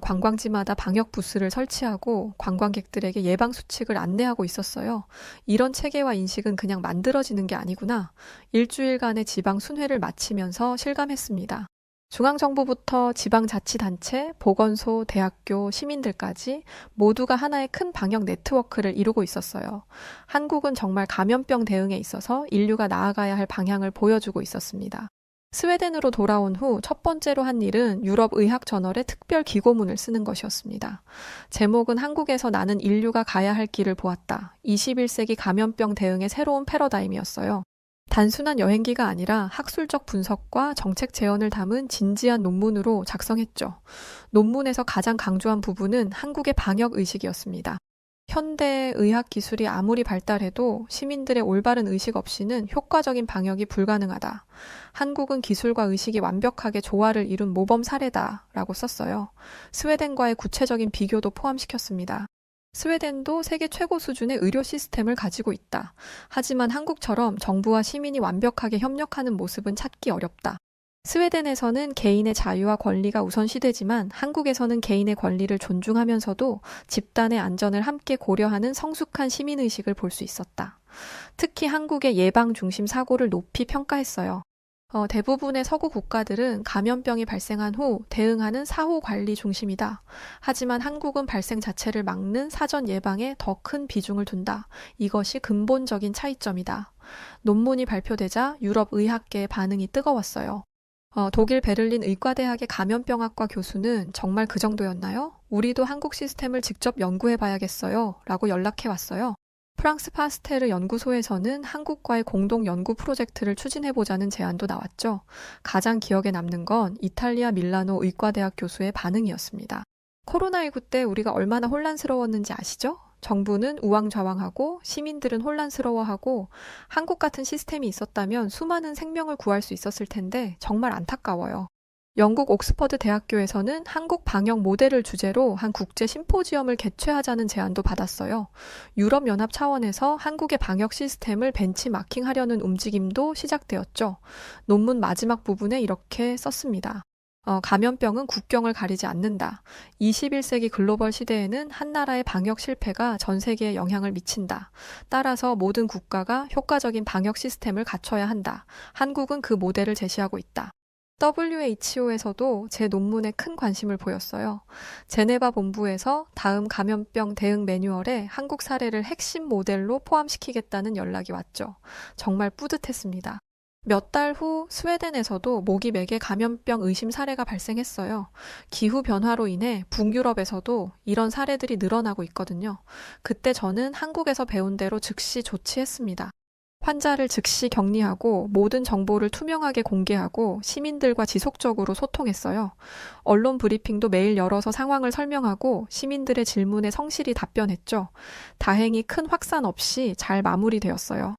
관광지마다 방역 부스를 설치하고 관광객들에게 예방 수칙을 안내하고 있었어요. 이런 체계와 인식은 그냥 만들어지는 게 아니구나. 일주일간의 지방 순회를 마치면서 실감했습니다. 중앙정부부터 지방자치단체, 보건소, 대학교, 시민들까지 모두가 하나의 큰 방역 네트워크를 이루고 있었어요. 한국은 정말 감염병 대응에 있어서 인류가 나아가야 할 방향을 보여주고 있었습니다. 스웨덴으로 돌아온 후 첫 번째로 한 일은 유럽 의학 저널에 특별 기고문을 쓰는 것이었습니다. 제목은 한국에서 나는 인류가 가야 할 길을 보았다. 21세기 감염병 대응의 새로운 패러다임이었어요. 단순한 여행기가 아니라 학술적 분석과 정책 제언을 담은 진지한 논문으로 작성했죠. 논문에서 가장 강조한 부분은 한국의 방역 의식이었습니다. 현대 의학 기술이 아무리 발달해도 시민들의 올바른 의식 없이는 효과적인 방역이 불가능하다. 한국은 기술과 의식이 완벽하게 조화를 이룬 모범 사례다라고 썼어요. 스웨덴과의 구체적인 비교도 포함시켰습니다. 스웨덴도 세계 최고 수준의 의료 시스템을 가지고 있다. 하지만 한국처럼 정부와 시민이 완벽하게 협력하는 모습은 찾기 어렵다. 스웨덴에서는 개인의 자유와 권리가 우선시되지만 한국에서는 개인의 권리를 존중하면서도 집단의 안전을 함께 고려하는 성숙한 시민의식을 볼 수 있었다. 특히 한국의 예방 중심 사고를 높이 평가했어요. 대부분의 서구 국가들은 감염병이 발생한 후 대응하는 사후 관리 중심이다. 하지만 한국은 발생 자체를 막는 사전 예방에 더 큰 비중을 둔다. 이것이 근본적인 차이점이다. 논문이 발표되자 유럽 의학계의 반응이 뜨거웠어요. 독일 베를린 의과대학의 감염병학과 교수는 정말 그 정도였나요? 우리도 한국 시스템을 직접 연구해 봐야겠어요. 라고 연락해 왔어요. 프랑스 파스테르 연구소에서는 한국과의 공동 연구 프로젝트를 추진해보자는 제안도 나왔죠. 가장 기억에 남는 건 이탈리아 밀라노 의과대학 교수의 반응이었습니다. 코로나19 때 우리가 얼마나 혼란스러웠는지 아시죠? 정부는 우왕좌왕하고 시민들은 혼란스러워하고 한국 같은 시스템이 있었다면 수많은 생명을 구할 수 있었을 텐데 정말 안타까워요. 영국 옥스퍼드 대학교에서는 한국 방역 모델을 주제로 한 국제 심포지엄을 개최하자는 제안도 받았어요. 유럽연합 차원에서 한국의 방역 시스템을 벤치마킹하려는 움직임도 시작되었죠. 논문 마지막 부분에 이렇게 썼습니다. 감염병은 국경을 가리지 않는다. 21세기 글로벌 시대에는 한 나라의 방역 실패가 전 세계에 영향을 미친다. 따라서 모든 국가가 효과적인 방역 시스템을 갖춰야 한다. 한국은 그 모델을 제시하고 있다. WHO에서도 제 논문에 큰 관심을 보였어요. 제네바 본부에서 다음 감염병 대응 매뉴얼에 한국 사례를 핵심 모델로 포함시키겠다는 연락이 왔죠. 정말 뿌듯했습니다. 몇 달 후 스웨덴에서도 모기맥에 감염병 의심 사례가 발생했어요. 기후변화로 인해 북유럽에서도 이런 사례들이 늘어나고 있거든요. 그때 저는 한국에서 배운 대로 즉시 조치했습니다. 환자를 즉시 격리하고 모든 정보를 투명하게 공개하고 시민들과 지속적으로 소통했어요. 언론 브리핑도 매일 열어서 상황을 설명하고 시민들의 질문에 성실히 답변했죠. 다행히 큰 확산 없이 잘 마무리되었어요.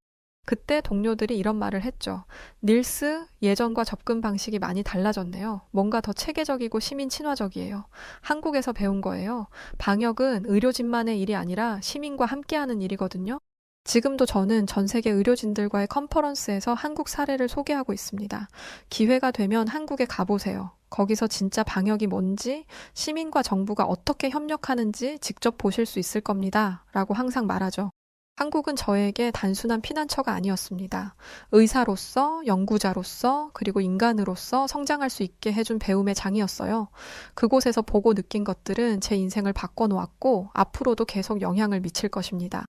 그때 동료들이 이런 말을 했죠. 닐스, 예전과 접근 방식이 많이 달라졌네요. 뭔가 더 체계적이고 시민 친화적이에요. 한국에서 배운 거예요. 방역은 의료진만의 일이 아니라 시민과 함께하는 일이거든요. 지금도 저는 전 세계 의료진들과의 컨퍼런스에서 한국 사례를 소개하고 있습니다. 기회가 되면 한국에 가보세요. 거기서 진짜 방역이 뭔지, 시민과 정부가 어떻게 협력하는지 직접 보실 수 있을 겁니다. 라고 항상 말하죠. 한국은 저에게 단순한 피난처가 아니었습니다. 의사로서, 연구자로서, 그리고 인간으로서 성장할 수 있게 해준 배움의 장이었어요. 그곳에서 보고 느낀 것들은 제 인생을 바꿔놓았고 앞으로도 계속 영향을 미칠 것입니다.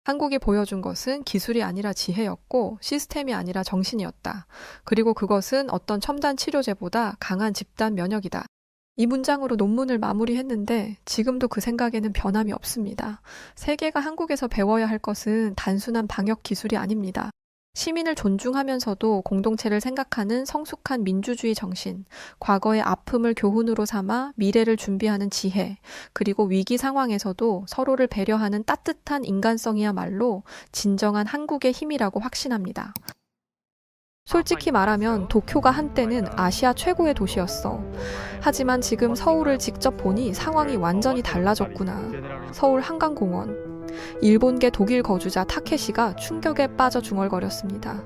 한국이 보여준 것은 기술이 아니라 지혜였고 시스템이 아니라 정신이었다. 그리고 그것은 어떤 첨단 치료제보다 강한 집단 면역이다. 이 문장으로 논문을 마무리했는데 지금도 그 생각에는 변함이 없습니다. 세계가 한국에서 배워야 할 것은 단순한 방역 기술이 아닙니다. 시민을 존중하면서도 공동체를 생각하는 성숙한 민주주의 정신, 과거의 아픔을 교훈으로 삼아 미래를 준비하는 지혜, 그리고 위기 상황에서도 서로를 배려하는 따뜻한 인간성이야말로 진정한 한국의 힘이라고 확신합니다. 솔직히 말하면 도쿄가 한때는 아시아 최고의 도시였어. 하지만 지금 서울을 직접 보니 상황이 완전히 달라졌구나. 서울 한강공원. 일본계 독일 거주자 타케시가 충격에 빠져 중얼거렸습니다.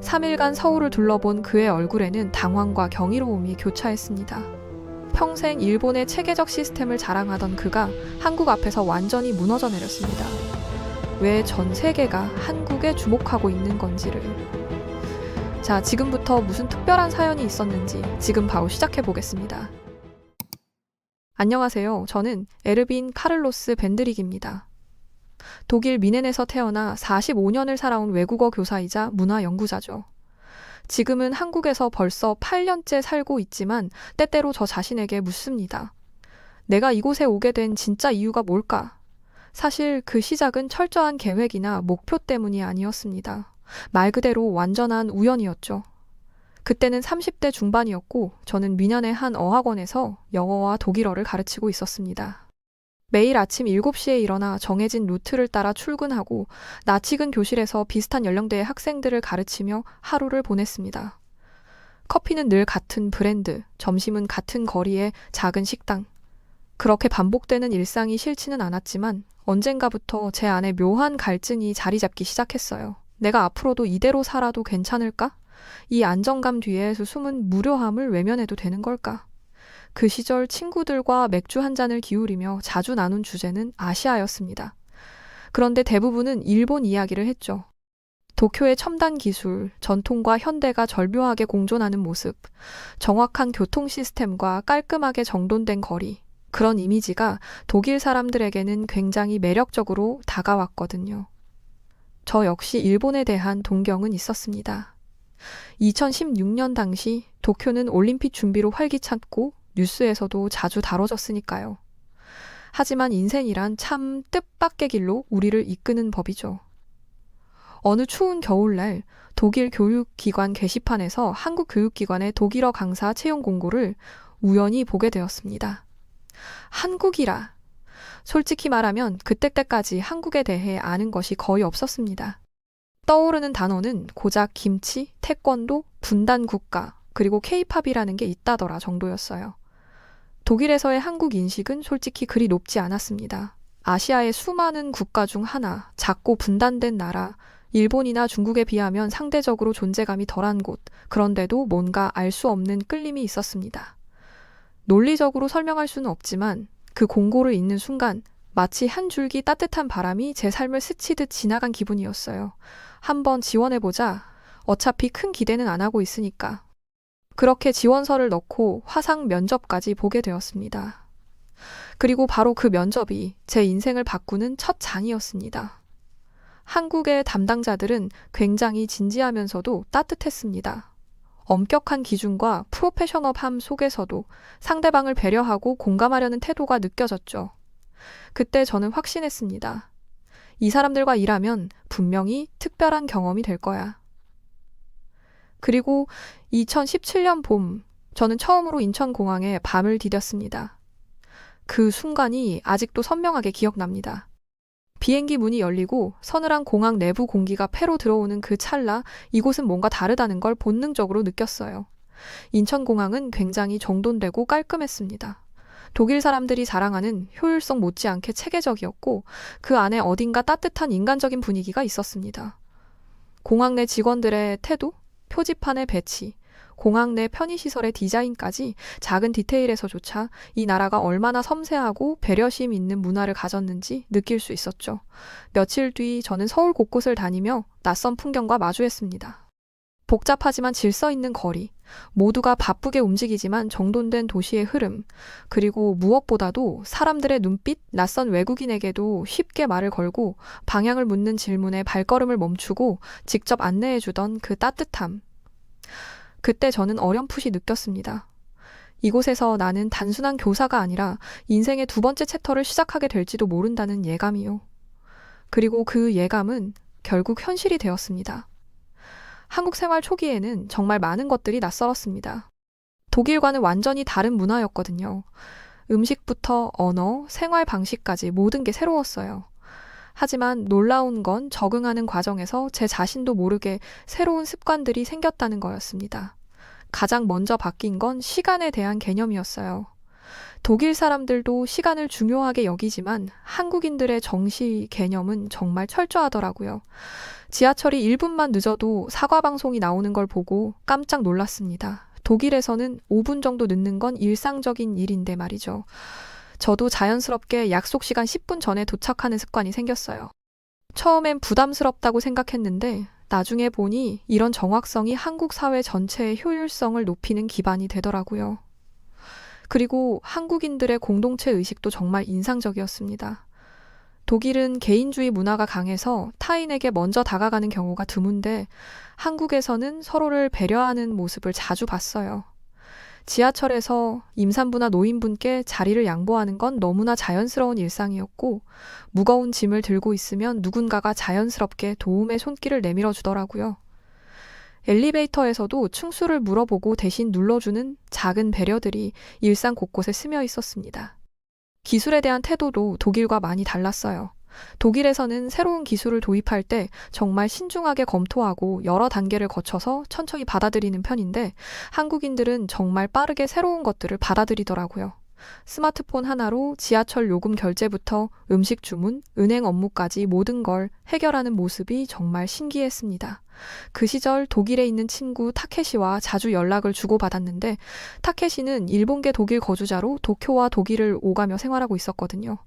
3일간 서울을 둘러본 그의 얼굴에는 당황과 경이로움이 교차했습니다. 평생 일본의 체계적 시스템을 자랑하던 그가 한국 앞에서 완전히 무너져 내렸습니다. 왜 전 세계가 한국에 주목하고 있는 건지를. 자, 지금부터 무슨 특별한 사연이 있었는지 지금 바로 시작해 보겠습니다. 안녕하세요. 저는 에르빈 카를로스 벤드릭입니다. 독일 미넨에서 태어나 45년을 살아온 외국어 교사이자 문화 연구자죠. 지금은 한국에서 벌써 8년째 살고 있지만 때때로 저 자신에게 묻습니다. 내가 이곳에 오게 된 진짜 이유가 뭘까? 사실 그 시작은 철저한 계획이나 목표 때문이 아니었습니다. 말 그대로 완전한 우연이었죠. 그때는 30대 중반이었고 저는 미넨의 한 어학원에서 영어와 독일어를 가르치고 있었습니다. 매일 아침 7시에 일어나 정해진 루트를 따라 출근하고 낯익은 교실에서 비슷한 연령대의 학생들을 가르치며 하루를 보냈습니다. 커피는 늘 같은 브랜드, 점심은 같은 거리의 작은 식당. 그렇게 반복되는 일상이 싫지는 않았지만 언젠가부터 제 안에 묘한 갈증이 자리 잡기 시작했어요. 내가 앞으로도 이대로 살아도 괜찮을까? 이 안정감 뒤에 숨은 무료함을 외면해도 되는 걸까? 그 시절 친구들과 맥주 한 잔을 기울이며 자주 나눈 주제는 아시아였습니다. 그런데 대부분은 일본 이야기를 했죠. 도쿄의 첨단 기술, 전통과 현대가 절묘하게 공존하는 모습, 정확한 교통 시스템과 깔끔하게 정돈된 거리, 그런 이미지가 독일 사람들에게는 굉장히 매력적으로 다가왔거든요. 저 역시 일본에 대한 동경은 있었습니다. 2016년 당시 도쿄는 올림픽 준비로 활기찼고 뉴스에서도 자주 다뤄졌으니까요. 하지만 인생이란 참 뜻밖의 길로 우리를 이끄는 법이죠. 어느 추운 겨울날 독일 교육기관 게시판에서 한국 교육기관의 독일어 강사 채용 공고를 우연히 보게 되었습니다. 한국이라. 솔직히 말하면 그때까지 한국에 대해 아는 것이 거의 없었습니다. 떠오르는 단어는 고작 김치, 태권도, 분단 국가, 그리고 케이팝이라는 게 있다더라 정도였어요. 독일에서의 한국 인식은 솔직히 그리 높지 않았습니다. 아시아의 수많은 국가 중 하나, 작고 분단된 나라, 일본이나 중국에 비하면 상대적으로 존재감이 덜한 곳, 그런데도 뭔가 알 수 없는 끌림이 있었습니다. 논리적으로 설명할 수는 없지만 그 공고를 읽는 순간 마치 한 줄기 따뜻한 바람이 제 삶을 스치듯 지나간 기분이었어요. 한번 지원해보자. 어차피 큰 기대는 안 하고 있으니까. 그렇게 지원서를 넣고 화상 면접까지 보게 되었습니다. 그리고 바로 그 면접이 제 인생을 바꾸는 첫 장이었습니다. 한국의 담당자들은 굉장히 진지하면서도 따뜻했습니다. 엄격한 기준과 프로페셔널함 속에서도 상대방을 배려하고 공감하려는 태도가 느껴졌죠. 그때 저는 확신했습니다. 이 사람들과 일하면 분명히 특별한 경험이 될 거야. 그리고 2017년 봄, 저는 처음으로 인천공항에 밤을 디뎠습니다. 그 순간이 아직도 선명하게 기억납니다. 비행기 문이 열리고 서늘한 공항 내부 공기가 폐로 들어오는 그 찰나 이곳은 뭔가 다르다는 걸 본능적으로 느꼈어요. 인천공항은 굉장히 정돈되고 깔끔했습니다. 독일 사람들이 자랑하는 효율성 못지않게 체계적이었고 그 안에 어딘가 따뜻한 인간적인 분위기가 있었습니다. 공항 내 직원들의 태도, 표지판의 배치, 공항 내 편의시설의 디자인까지 작은 디테일에서조차 이 나라가 얼마나 섬세하고 배려심 있는 문화를 가졌는지 느낄 수 있었죠. 며칠 뒤 저는 서울 곳곳을 다니며 낯선 풍경과 마주했습니다. 복잡하지만 질서 있는 거리, 모두가 바쁘게 움직이지만 정돈된 도시의 흐름, 그리고 무엇보다도 사람들의 눈빛, 낯선 외국인에게도 쉽게 말을 걸고 방향을 묻는 질문에 발걸음을 멈추고 직접 안내해주던 그 따뜻함. 그때 저는 어렴풋이 느꼈습니다. 이곳에서 나는 단순한 교사가 아니라 인생의 두 번째 챕터를 시작하게 될지도 모른다는 예감이요. 그리고 그 예감은 결국 현실이 되었습니다. 한국 생활 초기에는 정말 많은 것들이 낯설었습니다. 독일과는 완전히 다른 문화였거든요. 음식부터 언어, 생활 방식까지 모든 게 새로웠어요. 하지만 놀라운 건 적응하는 과정에서 제 자신도 모르게 새로운 습관들이 생겼다는 거였습니다. 가장 먼저 바뀐 건 시간에 대한 개념이었어요. 독일 사람들도 시간을 중요하게 여기지만 한국인들의 정시 개념은 정말 철저하더라고요. 지하철이 1분만 늦어도 사과 방송이 나오는 걸 보고 깜짝 놀랐습니다. 독일에서는 5분 정도 늦는 건 일상적인 일인데 말이죠. 저도 자연스럽게 약속 시간 10분 전에 도착하는 습관이 생겼어요. 처음엔 부담스럽다고 생각했는데 나중에 보니 이런 정확성이 한국 사회 전체의 효율성을 높이는 기반이 되더라고요. 그리고 한국인들의 공동체 의식도 정말 인상적이었습니다. 독일은 개인주의 문화가 강해서 타인에게 먼저 다가가는 경우가 드문데 한국에서는 서로를 배려하는 모습을 자주 봤어요. 지하철에서 임산부나 노인분께 자리를 양보하는 건 너무나 자연스러운 일상이었고 무거운 짐을 들고 있으면 누군가가 자연스럽게 도움의 손길을 내밀어 주더라고요. 엘리베이터에서도 층수를 물어보고 대신 눌러주는 작은 배려들이 일상 곳곳에 스며 있었습니다. 기술에 대한 태도도 독일과 많이 달랐어요. 독일에서는 새로운 기술을 도입할 때 정말 신중하게 검토하고 여러 단계를 거쳐서 천천히 받아들이는 편인데 한국인들은 정말 빠르게 새로운 것들을 받아들이더라고요. 스마트폰 하나로 지하철 요금 결제부터 음식 주문, 은행 업무까지 모든 걸 해결하는 모습이 정말 신기했습니다. 그 시절 독일에 있는 친구 타케시와 자주 연락을 주고받았는데 타케시는 일본계 독일 거주자로 도쿄와 독일을 오가며 생활하고 있었거든요.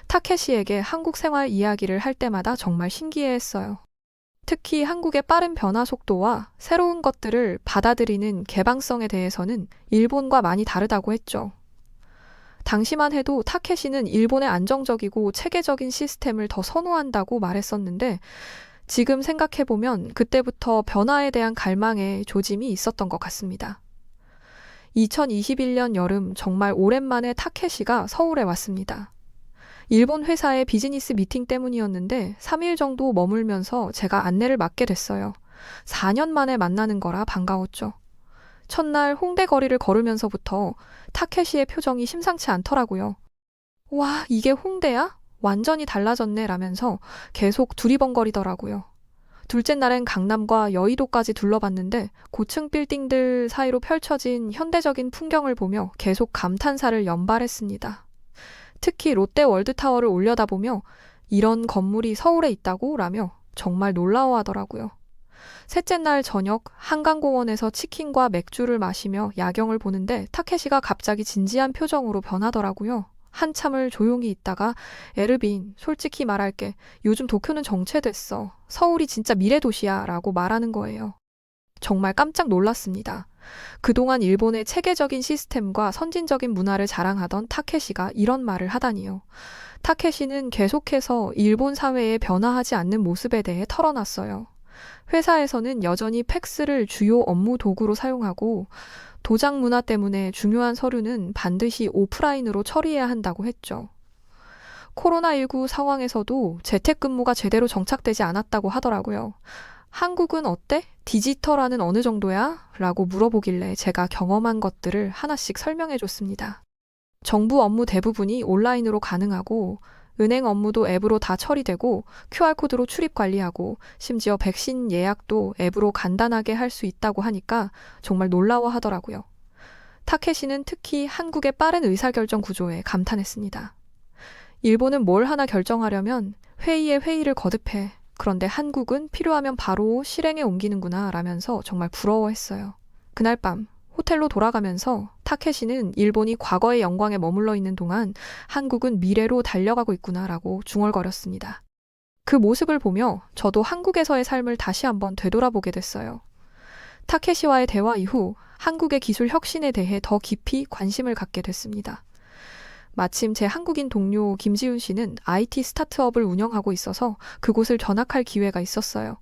타케시에게 한국 생활 이야기를 할 때마다 정말 신기해했어요. 특히 한국의 빠른 변화 속도와 새로운 것들을 받아들이는 개방성에 대해서는 일본과 많이 다르다고 했죠. 당시만 해도 타케시는 일본의 안정적이고 체계적인 시스템을 더 선호한다고 말했었는데 지금 생각해보면 그때부터 변화에 대한 갈망에 조짐이 있었던 것 같습니다. 2021년 여름 정말 오랜만에 타케시가 서울에 왔습니다. 일본 회사의 비즈니스 미팅 때문이었는데 3일 정도 머물면서 제가 안내를 맡게 됐어요. 4년 만에 만나는 거라 반가웠죠. 첫날 홍대 거리를 걸으면서부터 타케시의 표정이 심상치 않더라고요. 와, 이게 홍대야? 완전히 달라졌네 라면서 계속 두리번거리더라고요. 둘째 날엔 강남과 여의도까지 둘러봤는데 고층 빌딩들 사이로 펼쳐진 현대적인 풍경을 보며 계속 감탄사를 연발했습니다. 특히 롯데 월드타워를 올려다보며 이런 건물이 서울에 있다고? 라며 정말 놀라워하더라고요. 셋째 날 저녁 한강공원에서 치킨과 맥주를 마시며 야경을 보는데 타케시가 갑자기 진지한 표정으로 변하더라고요. 한참을 조용히 있다가 에르빈, 솔직히 말할게. 요즘 도쿄는 정체됐어. 서울이 진짜 미래 도시야 라고 말하는 거예요. 정말 깜짝 놀랐습니다. 그동안 일본의 체계적인 시스템과 선진적인 문화를 자랑하던 타케시가 이런 말을 하다니요. 타케시는 계속해서 일본 사회에 변화하지 않는 모습에 대해 털어놨어요. 회사에서는 여전히 팩스를 주요 업무 도구로 사용하고 도장 문화 때문에 중요한 서류는 반드시 오프라인으로 처리해야 한다고 했죠. 코로나19 상황에서도 재택근무가 제대로 정착되지 않았다고 하더라고요. 한국은 어때? 디지털화는 어느 정도야? 라고 물어보길래 제가 경험한 것들을 하나씩 설명해 줬습니다. 정부 업무 대부분이 온라인으로 가능하고 은행 업무도 앱으로 다 처리되고 QR코드로 출입 관리하고 심지어 백신 예약도 앱으로 간단하게 할 수 있다고 하니까 정말 놀라워하더라고요. 타케시는 특히 한국의 빠른 의사결정 구조에 감탄했습니다. 일본은 뭘 하나 결정하려면 회의에 회의를 거듭해. 그런데 한국은 필요하면 바로 실행에 옮기는구나 라면서 정말 부러워했어요. 그날 밤 호텔로 돌아가면서 타케시는 일본이 과거의 영광에 머물러 있는 동안 한국은 미래로 달려가고 있구나라고 중얼거렸습니다. 그 모습을 보며 저도 한국에서의 삶을 다시 한번 되돌아보게 됐어요. 타케시와의 대화 이후 한국의 기술 혁신에 대해 더 깊이 관심을 갖게 됐습니다. 마침 제 한국인 동료 김지훈 씨는 IT 스타트업을 운영하고 있어서 그곳을 전학할 기회가 있었어요.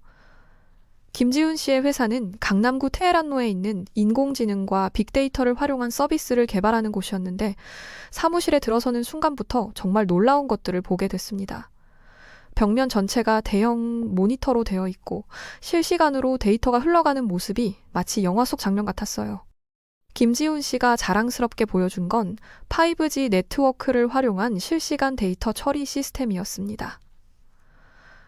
김지훈 씨의 회사는 강남구 테헤란로에 있는 인공지능과 빅데이터를 활용한 서비스를 개발하는 곳이었는데 사무실에 들어서는 순간부터 정말 놀라운 것들을 보게 됐습니다. 벽면 전체가 대형 모니터로 되어 있고 실시간으로 데이터가 흘러가는 모습이 마치 영화 속 장면 같았어요. 김지훈 씨가 자랑스럽게 보여준 건 5G 네트워크를 활용한 실시간 데이터 처리 시스템이었습니다.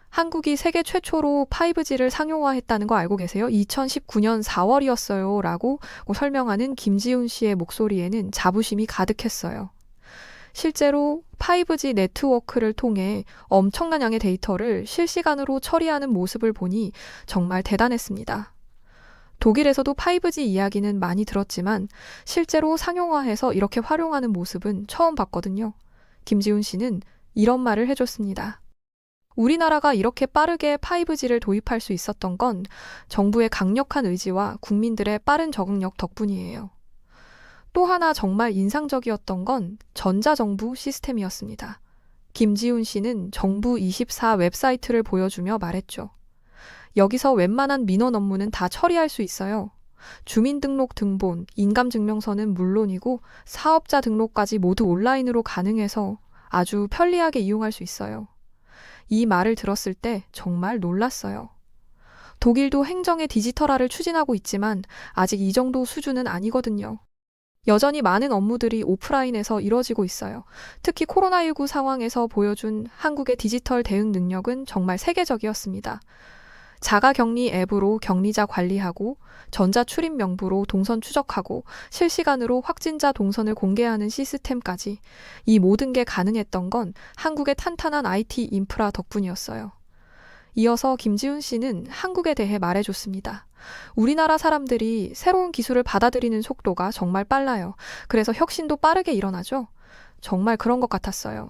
한국이 세계 최초로 5G를 상용화했다는 거 알고 계세요? 2019년 4월이었어요 라고 설명하는 김지훈 씨의 목소리에는 자부심이 가득했어요. 실제로 5G 네트워크를 통해 엄청난 양의 데이터를 실시간으로 처리하는 모습을 보니 정말 대단했습니다. 독일에서도 5G 이야기는 많이 들었지만 실제로 상용화해서 이렇게 활용하는 모습은 처음 봤거든요. 김지훈 씨는 이런 말을 해줬습니다. 우리나라가 이렇게 빠르게 5G를 도입할 수 있었던 건 정부의 강력한 의지와 국민들의 빠른 적응력 덕분이에요. 또 하나 정말 인상적이었던 건 전자정부 시스템이었습니다. 김지훈 씨는 정부24 웹사이트를 보여주며 말했죠. 여기서 웬만한 민원 업무는 다 처리할 수 있어요. 주민등록 등본, 인감증명서는 물론이고 사업자 등록까지 모두 온라인으로 가능해서 아주 편리하게 이용할 수 있어요. 이 말을 들었을 때 정말 놀랐어요. 독일도 행정의 디지털화를 추진하고 있지만 아직 이 정도 수준은 아니거든요. 여전히 많은 업무들이 오프라인에서 이뤄지고 있어요. 특히 코로나19 상황에서 보여준 한국의 디지털 대응 능력은 정말 세계적이었습니다. 자가격리 앱으로 격리자 관리하고 전자출입 명부로 동선 추적하고 실시간으로 확진자 동선을 공개하는 시스템까지 이 모든 게 가능했던 건 한국의 탄탄한 IT 인프라 덕분이었어요. 이어서 김지훈 씨는 한국에 대해 말해줬습니다. 우리나라 사람들이 새로운 기술을 받아들이는 속도가 정말 빨라요. 그래서 혁신도 빠르게 일어나죠. 정말 그런 것 같았어요.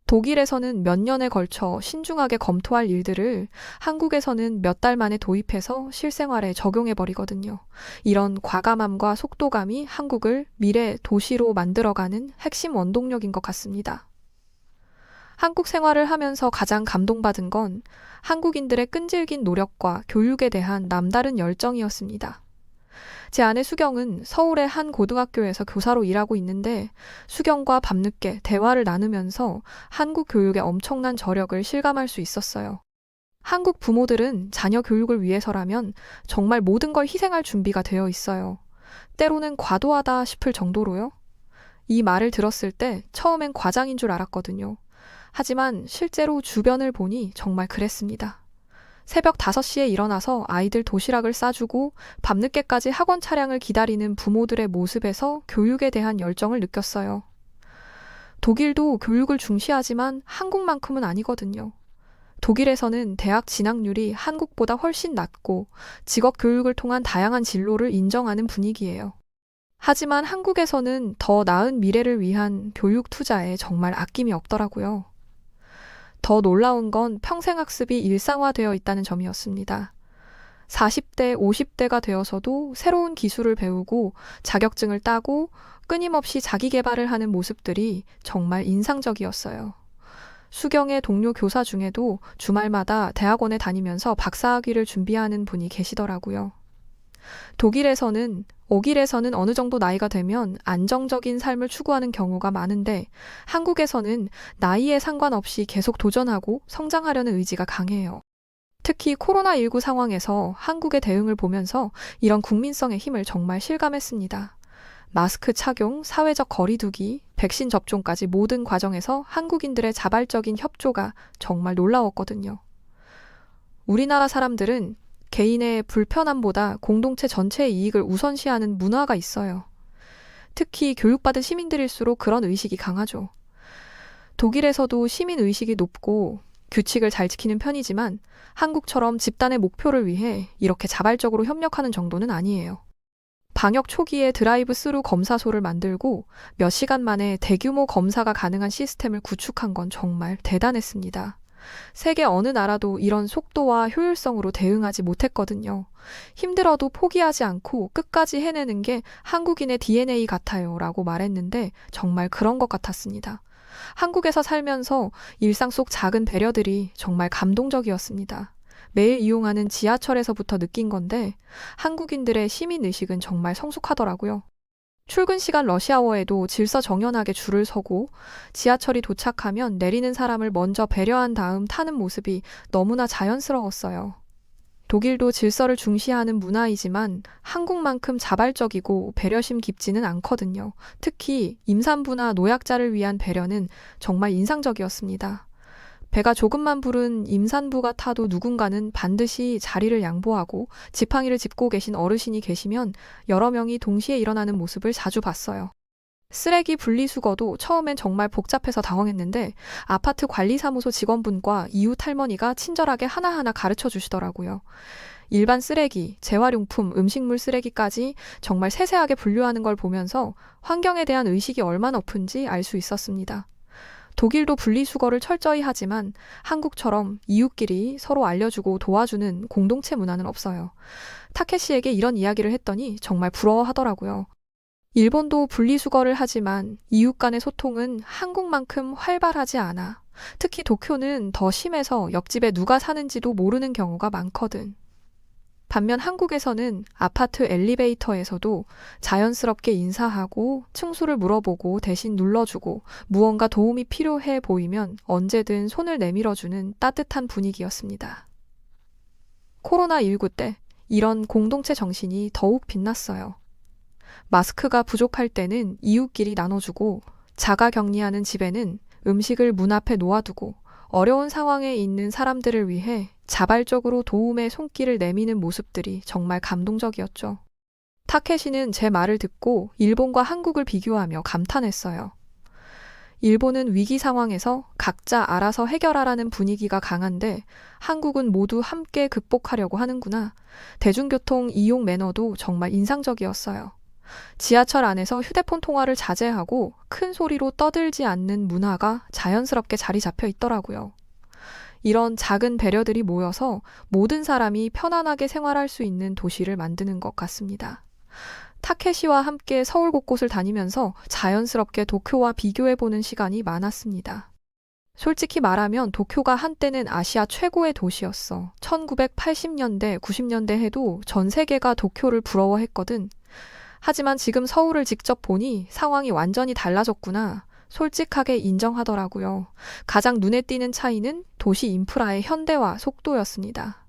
독일에서는 몇 년에 걸쳐 신중하게 검토할 일들을 한국에서는 몇 달 만에 도입해서 실생활에 적용해버리거든요. 이런 과감함과 속도감이 한국을 미래 도시로 만들어가는 핵심 원동력인 것 같습니다. 한국 생활을 하면서 가장 감동받은 건 한국인들의 끈질긴 노력과 교육에 대한 남다른 열정이었습니다. 제 아내 수경은 서울의 한 고등학교에서 교사로 일하고 있는데 수경과 밤늦게 대화를 나누면서 한국 교육의 엄청난 저력을 실감할 수 있었어요. 한국 부모들은 자녀 교육을 위해서라면 정말 모든 걸 희생할 준비가 되어 있어요. 때로는 과도하다 싶을 정도로요. 이 말을 들었을 때 처음엔 과장인 줄 알았거든요. 하지만 실제로 주변을 보니 정말 그랬습니다. 새벽 5시에 일어나서 아이들 도시락을 싸주고 밤늦게까지 학원 차량을 기다리는 부모들의 모습에서 교육에 대한 열정을 느꼈어요. 독일도 교육을 중시하지만 한국만큼은 아니거든요. 독일에서는 대학 진학률이 한국보다 훨씬 낮고 직업 교육을 통한 다양한 진로를 인정하는 분위기예요. 하지만 한국에서는 더 나은 미래를 위한 교육 투자에 정말 아낌이 없더라고요. 더 놀라운 건 평생학습이 일상화되어 있다는 점이었습니다. 40대, 50대가 되어서도 새로운 기술을 배우고 자격증을 따고 끊임없이 자기 개발을 하는 모습들이 정말 인상적이었어요. 수경의 동료 교사 중에도 주말마다 대학원에 다니면서 박사학위를 준비하는 분이 계시더라고요. 독일에서는 어느 정도 나이가 되면 안정적인 삶을 추구하는 경우가 많은데 한국에서는 나이에 상관없이 계속 도전하고 성장하려는 의지가 강해요. 특히 코로나19 상황에서 한국의 대응을 보면서 이런 국민성의 힘을 정말 실감했습니다. 마스크 착용, 사회적 거리 두기, 백신 접종까지 모든 과정에서 한국인들의 자발적인 협조가 정말 놀라웠거든요. 우리나라 사람들은 개인의 불편함보다 공동체 전체의 이익을 우선시하는 문화가 있어요. 특히 교육받은 시민들일수록 그런 의식이 강하죠. 독일에서도 시민의식이 높고 규칙을 잘 지키는 편이지만 한국처럼 집단의 목표를 위해 이렇게 자발적으로 협력하는 정도는 아니에요. 방역 초기에 드라이브 스루 검사소를 만들고 몇 시간 만에 대규모 검사가 가능한 시스템을 구축한 건 정말 대단했습니다. 세계 어느 나라도 이런 속도와 효율성으로 대응하지 못했거든요. 힘들어도 포기하지 않고 끝까지 해내는 게 한국인의 DNA 같아요 라고 말했는데 정말 그런 것 같았습니다. 한국에서 살면서 일상 속 작은 배려들이 정말 감동적이었습니다. 매일 이용하는 지하철에서부터 느낀 건데 한국인들의 시민의식은 정말 성숙하더라고요. 출근 시간 러시아워에도 질서정연하게 줄을 서고 지하철이 도착하면 내리는 사람을 먼저 배려한 다음 타는 모습이 너무나 자연스러웠어요. 독일도 질서를 중시하는 문화이지만 한국만큼 자발적이고 배려심 깊지는 않거든요. 특히 임산부나 노약자를 위한 배려는 정말 인상적이었습니다. 배가 조금만 부른 임산부가 타도 누군가는 반드시 자리를 양보하고 지팡이를 짚고 계신 어르신이 계시면 여러 명이 동시에 일어나는 모습을 자주 봤어요. 쓰레기 분리수거도 처음엔 정말 복잡해서 당황했는데 아파트 관리사무소 직원분과 이웃 할머니가 친절하게 하나하나 가르쳐 주시더라고요. 일반 쓰레기, 재활용품, 음식물 쓰레기까지 정말 세세하게 분류하는 걸 보면서 환경에 대한 의식이 얼마나 높은지 알 수 있었습니다. 독일도 분리수거를 철저히 하지만 한국처럼 이웃끼리 서로 알려주고 도와주는 공동체 문화는 없어요. 타케시에게 이런 이야기를 했더니 정말 부러워하더라고요. 일본도 분리수거를 하지만 이웃 간의 소통은 한국만큼 활발하지 않아. 특히 도쿄는 더 심해서 옆집에 누가 사는지도 모르는 경우가 많거든. 반면 한국에서는 아파트 엘리베이터에서도 자연스럽게 인사하고 층수를 물어보고 대신 눌러주고 무언가 도움이 필요해 보이면 언제든 손을 내밀어주는 따뜻한 분위기였습니다. 코로나19 때 이런 공동체 정신이 더욱 빛났어요. 마스크가 부족할 때는 이웃끼리 나눠주고 자가격리하는 집에는 음식을 문 앞에 놓아두고 어려운 상황에 있는 사람들을 위해 자발적으로 도움의 손길을 내미는 모습들이 정말 감동적이었죠. 타케시는 제 말을 듣고 일본과 한국을 비교하며 감탄했어요. 일본은 위기 상황에서 각자 알아서 해결하라는 분위기가 강한데 한국은 모두 함께 극복하려고 하는구나. 대중교통 이용 매너도 정말 인상적이었어요. 지하철 안에서 휴대폰 통화를 자제하고 큰 소리로 떠들지 않는 문화가 자연스럽게 자리 잡혀 있더라고요. 이런 작은 배려들이 모여서 모든 사람이 편안하게 생활할 수 있는 도시를 만드는 것 같습니다. 타케시와 함께 서울 곳곳을 다니면서 자연스럽게 도쿄와 비교해보는 시간이 많았습니다. 솔직히 말하면 도쿄가 한때는 아시아 최고의 도시였어. 1980년대, 90년대 해도 전 세계가 도쿄를 부러워했거든. 하지만 지금 서울을 직접 보니 상황이 완전히 달라졌구나. 솔직하게 인정하더라고요. 가장 눈에 띄는 차이는 도시 인프라의 현대화 속도였습니다.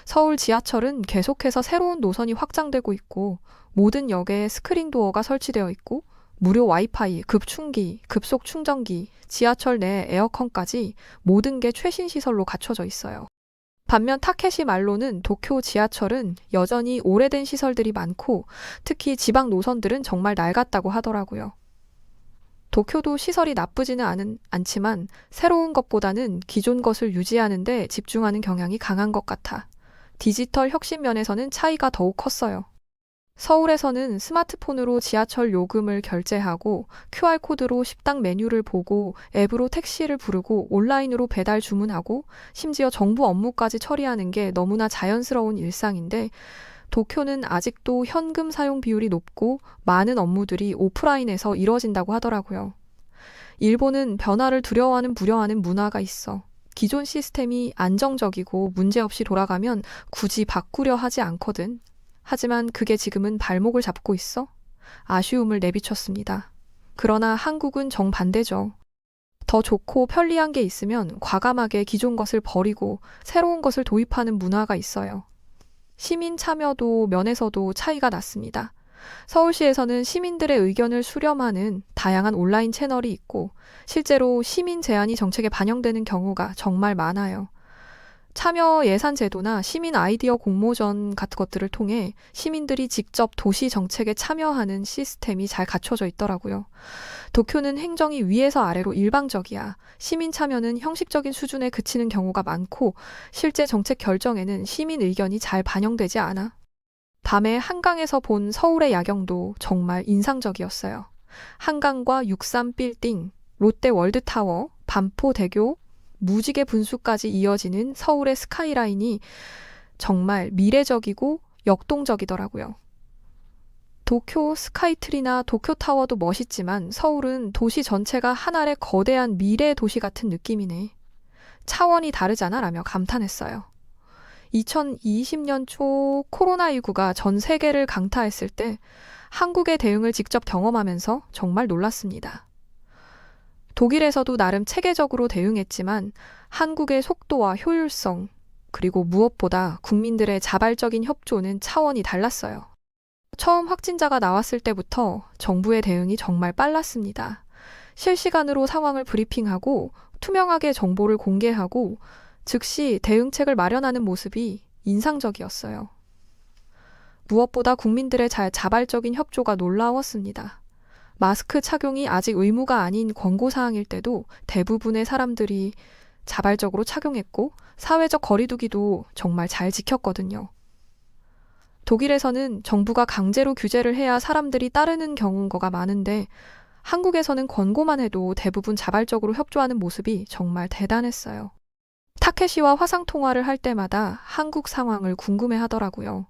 서울 지하철은 계속해서 새로운 노선이 확장되고 있고 모든 역에 스크린 도어가 설치되어 있고 무료 와이파이, 급충기, 급속 충전기, 지하철 내 에어컨까지 모든 게 최신 시설로 갖춰져 있어요. 반면 타케시 말로는 도쿄 지하철은 여전히 오래된 시설들이 많고 특히 지방 노선들은 정말 낡았다고 하더라고요. 도쿄도 시설이 나쁘지는 않지만 새로운 것보다는 기존 것을 유지하는 데 집중하는 경향이 강한 것 같아 디지털 혁신 면에서는 차이가 더욱 컸어요. 서울에서는 스마트폰으로 지하철 요금을 결제하고 QR코드로 식당 메뉴를 보고 앱으로 택시를 부르고 온라인으로 배달 주문하고 심지어 정부 업무까지 처리하는 게 너무나 자연스러운 일상인데 도쿄는 아직도 현금 사용 비율이 높고 많은 업무들이 오프라인에서 이루어진다고 하더라고요. 일본은 변화를 두려워하는 불허하는 문화가 있어. 기존 시스템이 안정적이고 문제없이 돌아가면 굳이 바꾸려 하지 않거든. 하지만 그게 지금은 발목을 잡고 있어? 아쉬움을 내비쳤습니다. 그러나 한국은 정반대죠. 더 좋고 편리한 게 있으면 과감하게 기존 것을 버리고 새로운 것을 도입하는 문화가 있어요. 시민 참여도 면에서도 차이가 났습니다. 서울시에서는 시민들의 의견을 수렴하는 다양한 온라인 채널이 있고 실제로 시민 제안이 정책에 반영되는 경우가 정말 많아요. 참여 예산 제도나 시민 아이디어 공모전 같은 것들을 통해 시민들이 직접 도시 정책에 참여하는 시스템이 잘 갖춰져 있더라고요. 도쿄는 행정이 위에서 아래로 일방적이야. 시민 참여는 형식적인 수준에 그치는 경우가 많고 실제 정책 결정에는 시민 의견이 잘 반영되지 않아. 밤에 한강에서 본 서울의 야경도 정말 인상적이었어요. 한강과 63빌딩, 롯데 월드타워, 반포대교, 무지개 분수까지 이어지는 서울의 스카이라인이 정말 미래적이고 역동적이더라고요. 도쿄 스카이트리나 도쿄타워도 멋있지만 서울은 도시 전체가 하나의 거대한 미래 도시 같은 느낌이네. 차원이 다르잖아 라며 감탄했어요. 2020년 초 코로나19가 전 세계를 강타했을 때 한국의 대응을 직접 경험하면서 정말 놀랐습니다. 독일에서도 나름 체계적으로 대응했지만 한국의 속도와 효율성, 그리고 무엇보다 국민들의 자발적인 협조는 차원이 달랐어요. 처음 확진자가 나왔을 때부터 정부의 대응이 정말 빨랐습니다. 실시간으로 상황을 브리핑하고 투명하게 정보를 공개하고 즉시 대응책을 마련하는 모습이 인상적이었어요. 무엇보다 국민들의 자발적인 협조가 놀라웠습니다. 마스크 착용이 아직 의무가 아닌 권고사항일 때도 대부분의 사람들이 자발적으로 착용했고 사회적 거리두기도 정말 잘 지켰거든요. 독일에서는 정부가 강제로 규제를 해야 사람들이 따르는 경우가 많은데 한국에서는 권고만 해도 대부분 자발적으로 협조하는 모습이 정말 대단했어요. 타케시와 화상통화를 할 때마다 한국 상황을 궁금해 하더라고요.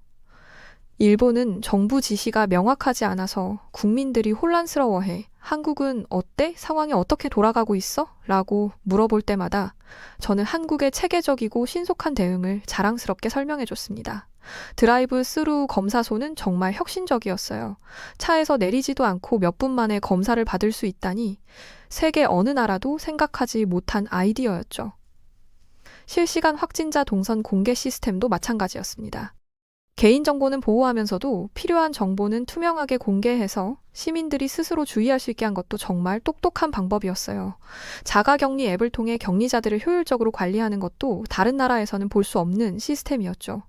일본은 정부 지시가 명확하지 않아서 국민들이 혼란스러워해 한국은 어때? 상황이 어떻게 돌아가고 있어? 라고 물어볼 때마다 저는 한국의 체계적이고 신속한 대응을 자랑스럽게 설명해 줬습니다. 드라이브 스루 검사소는 정말 혁신적이었어요. 차에서 내리지도 않고 몇 분 만에 검사를 받을 수 있다니 세계 어느 나라도 생각하지 못한 아이디어였죠. 실시간 확진자 동선 공개 시스템도 마찬가지였습니다. 개인정보는 보호하면서도 필요한 정보는 투명하게 공개해서 시민들이 스스로 주의할 수 있게 한 것도 정말 똑똑한 방법이었어요. 자가격리 앱을 통해 격리자들을 효율적으로 관리하는 것도 다른 나라에서는 볼 수 없는 시스템이었죠.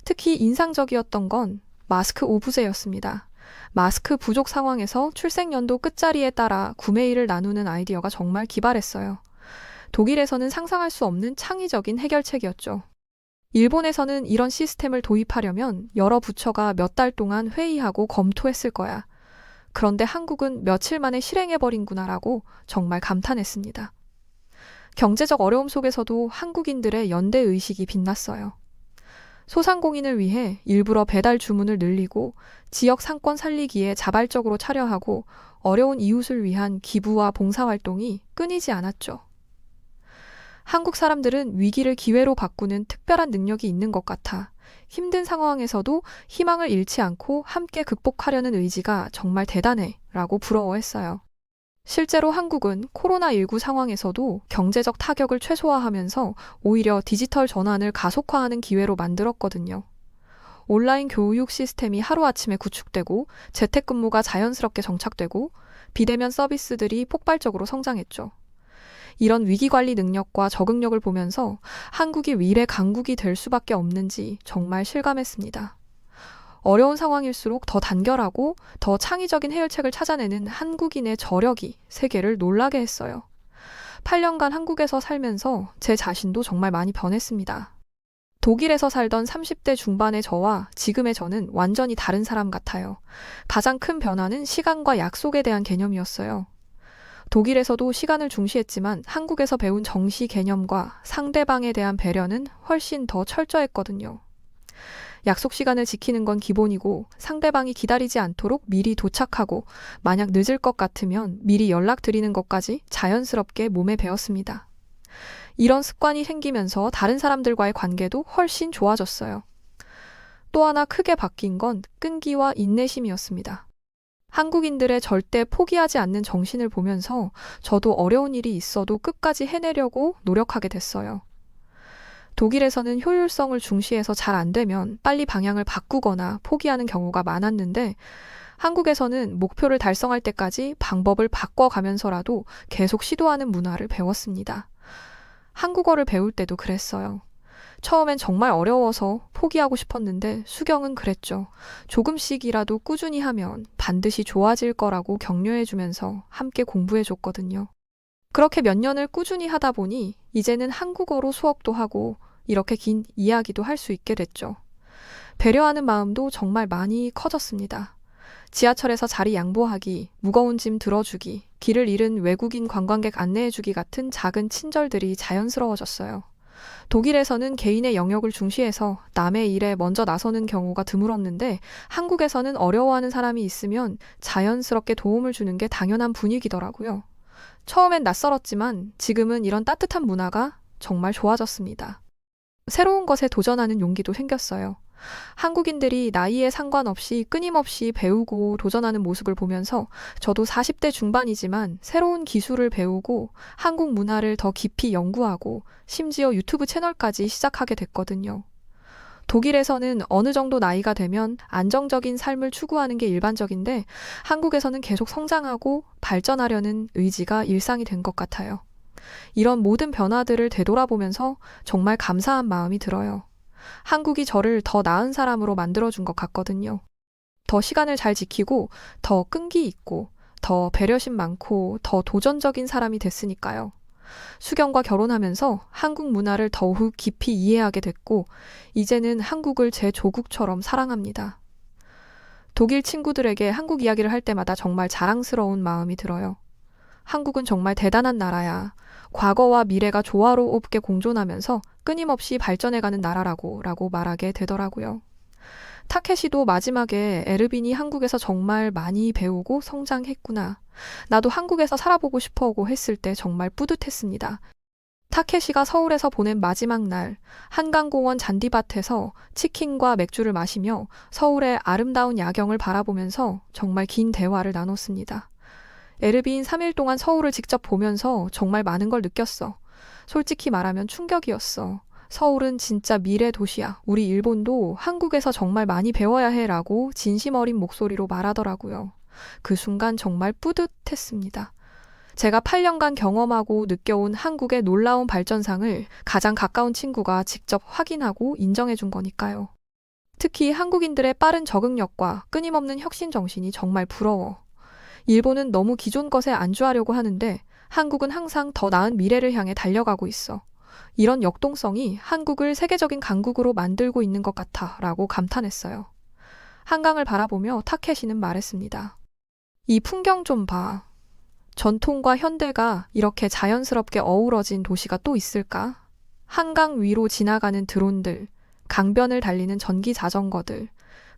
특히 인상적이었던 건 마스크 오브제였습니다. 마스크 부족 상황에서 출생연도 끝자리에 따라 구매일을 나누는 아이디어가 정말 기발했어요. 독일에서는 상상할 수 없는 창의적인 해결책이었죠. 일본에서는 이런 시스템을 도입하려면 여러 부처가 몇 달 동안 회의하고 검토했을 거야. 그런데 한국은 며칠 만에 실행해버린구나라고 정말 감탄했습니다. 경제적 어려움 속에서도 한국인들의 연대의식이 빛났어요. 소상공인을 위해 일부러 배달 주문을 늘리고 지역 상권 살리기에 자발적으로 참여하고 어려운 이웃을 위한 기부와 봉사활동이 끊이지 않았죠. 한국 사람들은 위기를 기회로 바꾸는 특별한 능력이 있는 것 같아 힘든 상황에서도 희망을 잃지 않고 함께 극복하려는 의지가 정말 대단해 라고 부러워했어요. 실제로 한국은 코로나19 상황에서도 경제적 타격을 최소화하면서 오히려 디지털 전환을 가속화하는 기회로 만들었거든요. 온라인 교육 시스템이 하루아침에 구축되고 재택근무가 자연스럽게 정착되고 비대면 서비스들이 폭발적으로 성장했죠. 이런 위기관리 능력과 적응력을 보면서 한국이 미래 강국이 될 수밖에 없는지 정말 실감했습니다. 어려운 상황일수록 더 단결하고 더 창의적인 해결책을 찾아내는 한국인의 저력이 세계를 놀라게 했어요. 8년간 한국에서 살면서 제 자신도 정말 많이 변했습니다. 독일에서 살던 30대 중반의 저와 지금의 저는 완전히 다른 사람 같아요. 가장 큰 변화는 시간과 약속에 대한 개념이었어요. 독일에서도 시간을 중시했지만 한국에서 배운 정시 개념과 상대방에 대한 배려는 훨씬 더 철저했거든요. 약속 시간을 지키는 건 기본이고 상대방이 기다리지 않도록 미리 도착하고 만약 늦을 것 같으면 미리 연락드리는 것까지 자연스럽게 몸에 배웠습니다. 이런 습관이 생기면서 다른 사람들과의 관계도 훨씬 좋아졌어요. 또 하나 크게 바뀐 건 끈기와 인내심이었습니다. 한국인들의 절대 포기하지 않는 정신을 보면서 저도 어려운 일이 있어도 끝까지 해내려고 노력하게 됐어요. 독일에서는 효율성을 중시해서 잘 안 되면 빨리 방향을 바꾸거나 포기하는 경우가 많았는데 한국에서는 목표를 달성할 때까지 방법을 바꿔가면서라도 계속 시도하는 문화를 배웠습니다. 한국어를 배울 때도 그랬어요. 처음엔 정말 어려워서 포기하고 싶었는데 수경은 그랬죠. 조금씩이라도 꾸준히 하면 반드시 좋아질 거라고 격려해주면서 함께 공부해줬거든요. 그렇게 몇 년을 꾸준히 하다 보니 이제는 한국어로 수업도 하고 이렇게 긴 이야기도 할 수 있게 됐죠. 배려하는 마음도 정말 많이 커졌습니다. 지하철에서 자리 양보하기, 무거운 짐 들어주기, 길을 잃은 외국인 관광객 안내해주기 같은 작은 친절들이 자연스러워졌어요. 독일에서는 개인의 영역을 중시해서 남의 일에 먼저 나서는 경우가 드물었는데 한국에서는 어려워하는 사람이 있으면 자연스럽게 도움을 주는 게 당연한 분위기더라고요. 처음엔 낯설었지만 지금은 이런 따뜻한 문화가 정말 좋아졌습니다. 새로운 것에 도전하는 용기도 생겼어요. 한국인들이 나이에 상관없이 끊임없이 배우고 도전하는 모습을 보면서 저도 40대 중반이지만 새로운 기술을 배우고 한국 문화를 더 깊이 연구하고 심지어 유튜브 채널까지 시작하게 됐거든요. 독일에서는 어느 정도 나이가 되면 안정적인 삶을 추구하는 게 일반적인데 한국에서는 계속 성장하고 발전하려는 의지가 일상이 된 것 같아요. 이런 모든 변화들을 되돌아보면서 정말 감사한 마음이 들어요. 한국이 저를 더 나은 사람으로 만들어준 것 같거든요. 더 시간을 잘 지키고, 더 끈기 있고, 더 배려심 많고, 더 도전적인 사람이 됐으니까요. 수경과 결혼하면서 한국 문화를 더욱 깊이 이해하게 됐고, 이제는 한국을 제 조국처럼 사랑합니다. 독일 친구들에게 한국 이야기를 할 때마다 정말 자랑스러운 마음이 들어요. 한국은 정말 대단한 나라야. 과거와 미래가 조화롭게 공존하면서 끊임없이 발전해가는 나라라고 말하게 되더라고요. 타케시도 마지막에 에르빈이 한국에서 정말 많이 배우고 성장했구나. 나도 한국에서 살아보고 싶어고 했을 때 정말 뿌듯했습니다. 타케시가 서울에서 보낸 마지막 날 한강공원 잔디밭에서 치킨과 맥주를 마시며 서울의 아름다운 야경을 바라보면서 정말 긴 대화를 나눴습니다. 에르빈 3일 동안 서울을 직접 보면서 정말 많은 걸 느꼈어. 솔직히 말하면 충격이었어. 서울은 진짜 미래 도시야. 우리 일본도 한국에서 정말 많이 배워야 해 라고 진심 어린 목소리로 말하더라고요. 그 순간 정말 뿌듯했습니다. 제가 8년간 경험하고 느껴온 한국의 놀라운 발전상을 가장 가까운 친구가 직접 확인하고 인정해 준 거니까요. 특히 한국인들의 빠른 적응력과 끊임없는 혁신 정신이 정말 부러워. 일본은 너무 기존 것에 안주하려고 하는데 한국은 항상 더 나은 미래를 향해 달려가고 있어. 이런 역동성이 한국을 세계적인 강국으로 만들고 있는 것 같아 라고 감탄했어요. 한강을 바라보며 타케시는 말했습니다. 이 풍경 좀 봐. 전통과 현대가 이렇게 자연스럽게 어우러진 도시가 또 있을까? 한강 위로 지나가는 드론들, 강변을 달리는 전기 자전거들,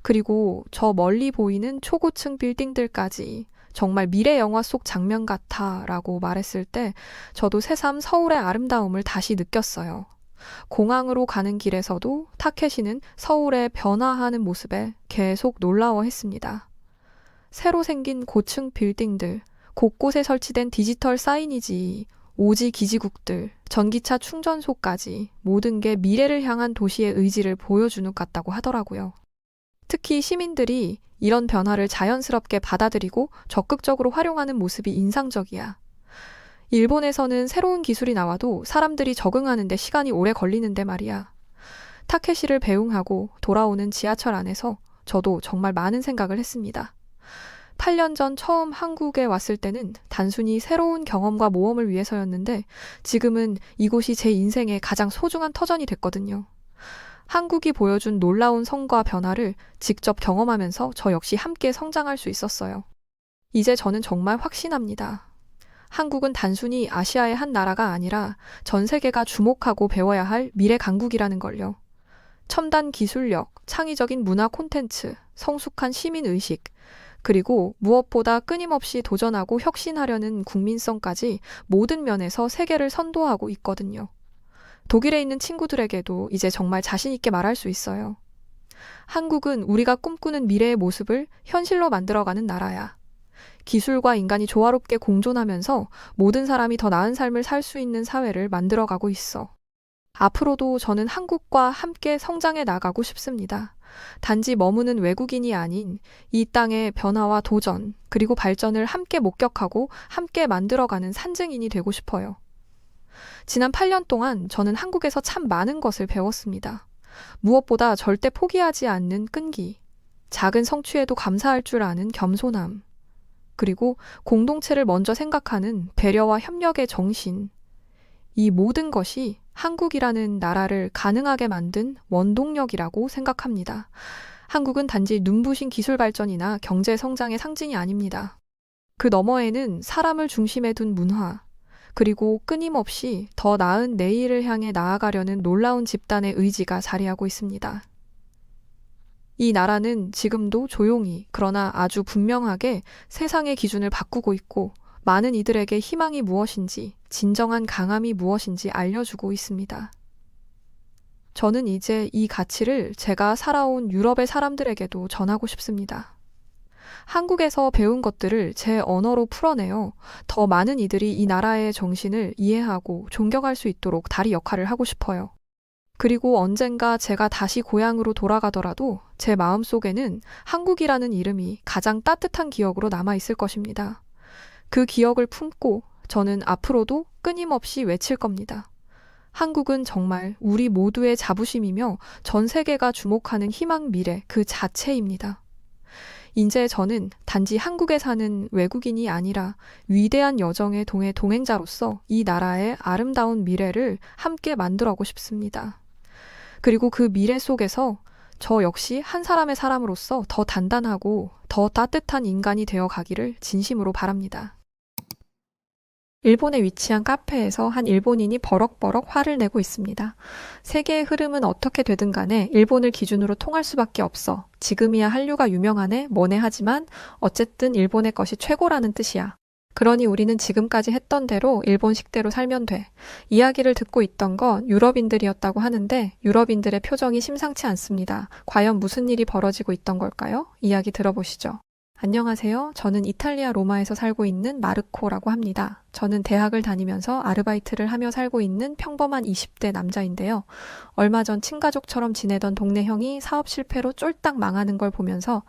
그리고 저 멀리 보이는 초고층 빌딩들까지 정말 미래 영화 속 장면 같아 라고 말했을 때 저도 새삼 서울의 아름다움을 다시 느꼈어요. 공항으로 가는 길에서도 타케시는 서울의 변화하는 모습에 계속 놀라워했습니다. 새로 생긴 고층 빌딩들, 곳곳에 설치된 디지털 사이니지, 오지 기지국들, 전기차 충전소까지 모든 게 미래를 향한 도시의 의지를 보여주는 것 같다고 하더라고요. 특히 시민들이 이런 변화를 자연스럽게 받아들이고 적극적으로 활용하는 모습이 인상적이야. 일본에서는 새로운 기술이 나와도 사람들이 적응하는데 시간이 오래 걸리는데 말이야. 타케시를 배웅하고 돌아오는 지하철 안에서 저도 정말 많은 생각을 했습니다. 8년 전 처음 한국에 왔을 때는 단순히 새로운 경험과 모험을 위해서였는데 지금은 이곳이 제 인생의 가장 소중한 터전이 됐거든요. 한국이 보여준 놀라운 성과 변화를 직접 경험하면서 저 역시 함께 성장할 수 있었어요. 이제 저는 정말 확신합니다. 한국은 단순히 아시아의 한 나라가 아니라 전 세계가 주목하고 배워야 할 미래 강국이라는 걸요. 첨단 기술력, 창의적인 문화 콘텐츠, 성숙한 시민의식, 그리고 무엇보다 끊임없이 도전하고 혁신하려는 국민성까지 모든 면에서 세계를 선도하고 있거든요. 독일에 있는 친구들에게도 이제 정말 자신 있게 말할 수 있어요. 한국은 우리가 꿈꾸는 미래의 모습을 현실로 만들어가는 나라야. 기술과 인간이 조화롭게 공존하면서 모든 사람이 더 나은 삶을 살 수 있는 사회를 만들어가고 있어. 앞으로도 저는 한국과 함께 성장해 나가고 싶습니다. 단지 머무는 외국인이 아닌 이 땅의 변화와 도전, 그리고 발전을 함께 목격하고 함께 만들어가는 산증인이 되고 싶어요. 지난 8년 동안 저는 한국에서 참 많은 것을 배웠습니다. 무엇보다 절대 포기하지 않는 끈기, 작은 성취에도 감사할 줄 아는 겸손함, 그리고 공동체를 먼저 생각하는 배려와 협력의 정신, 이 모든 것이 한국이라는 나라를 가능하게 만든 원동력이라고 생각합니다. 한국은 단지 눈부신 기술 발전이나 경제 성장의 상징이 아닙니다. 그 너머에는 사람을 중심에 둔 문화, 그리고 끊임없이 더 나은 내일을 향해 나아가려는 놀라운 집단의 의지가 자리하고 있습니다. 이 나라는 지금도 조용히 그러나 아주 분명하게 세상의 기준을 바꾸고 있고 많은 이들에게 희망이 무엇인지, 진정한 강함이 무엇인지 알려주고 있습니다. 저는 이제 이 가치를 제가 살아온 유럽의 사람들에게도 전하고 싶습니다. 한국에서 배운 것들을 제 언어로 풀어내어 더 많은 이들이 이 나라의 정신을 이해하고 존경할 수 있도록 다리 역할을 하고 싶어요. 그리고 언젠가 제가 다시 고향으로 돌아가더라도 제 마음속에는 한국이라는 이름이 가장 따뜻한 기억으로 남아있을 것입니다. 그 기억을 품고 저는 앞으로도 끊임없이 외칠 겁니다. 한국은 정말 우리 모두의 자부심이며 전 세계가 주목하는 희망 미래 그 자체입니다. 이제 저는 단지 한국에 사는 외국인이 아니라 위대한 여정의 동행자로서 이 나라의 아름다운 미래를 함께 만들어가고 싶습니다. 그리고 그 미래 속에서 저 역시 한 사람의 사람으로서 더 단단하고 더 따뜻한 인간이 되어 가기를 진심으로 바랍니다. 일본에 위치한 카페에서 한 일본인이 버럭버럭 화를 내고 있습니다. 세계의 흐름은 어떻게 되든 간에 일본을 기준으로 통할 수밖에 없어. 지금이야 한류가 유명하네 뭐네 하지만 어쨌든 일본의 것이 최고라는 뜻이야. 그러니 우리는 지금까지 했던 대로 일본식대로 살면 돼. 이야기를 듣고 있던 건 유럽인들이었다고 하는데 유럽인들의 표정이 심상치 않습니다. 과연 무슨 일이 벌어지고 있던 걸까요? 이야기 들어보시죠. 안녕하세요. 저는 이탈리아 로마에서 살고 있는 마르코라고 합니다. 저는 대학을 다니면서 아르바이트를 하며 살고 있는 평범한 20대 남자인데요. 얼마 전 친가족처럼 지내던 동네 형이 사업 실패로 쫄딱 망하는 걸 보면서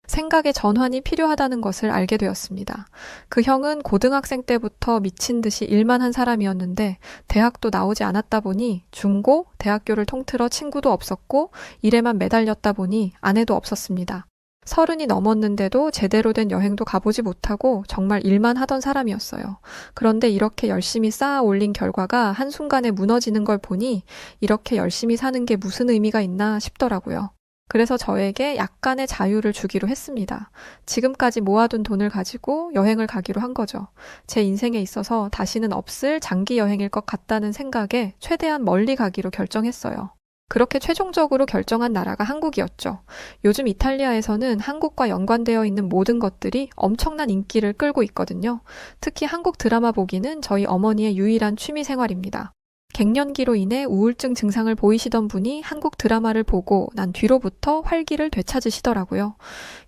생각의 전환이 필요하다는 것을 알게 되었습니다. 그 형은 고등학생 때부터 미친 듯이 일만 한 사람이었는데 대학도 나오지 않았다 보니 중고, 대학교를 통틀어 친구도 없었고 일에만 매달렸다 보니 아내도 없었습니다. 30이 넘었는데도 제대로 된 여행도 가보지 못하고 정말 일만 하던 사람이었어요. 그런데 이렇게 열심히 쌓아 올린 결과가 한순간에 무너지는 걸 보니 이렇게 열심히 사는 게 무슨 의미가 있나 싶더라고요. 그래서 저에게 약간의 자유를 주기로 했습니다. 지금까지 모아둔 돈을 가지고 여행을 가기로 한 거죠. 제 인생에 있어서 다시는 없을 장기 여행일 것 같다는 생각에 최대한 멀리 가기로 결정했어요. 그렇게 최종적으로 결정한 나라가 한국이었죠. 요즘 이탈리아에서는 한국과 연관되어 있는 모든 것들이 엄청난 인기를 끌고 있거든요. 특히 한국 드라마 보기는 저희 어머니의 유일한 취미 생활입니다. 갱년기로 인해 우울증 증상을 보이시던 분이 한국 드라마를 보고 난 뒤로부터 활기를 되찾으시더라고요.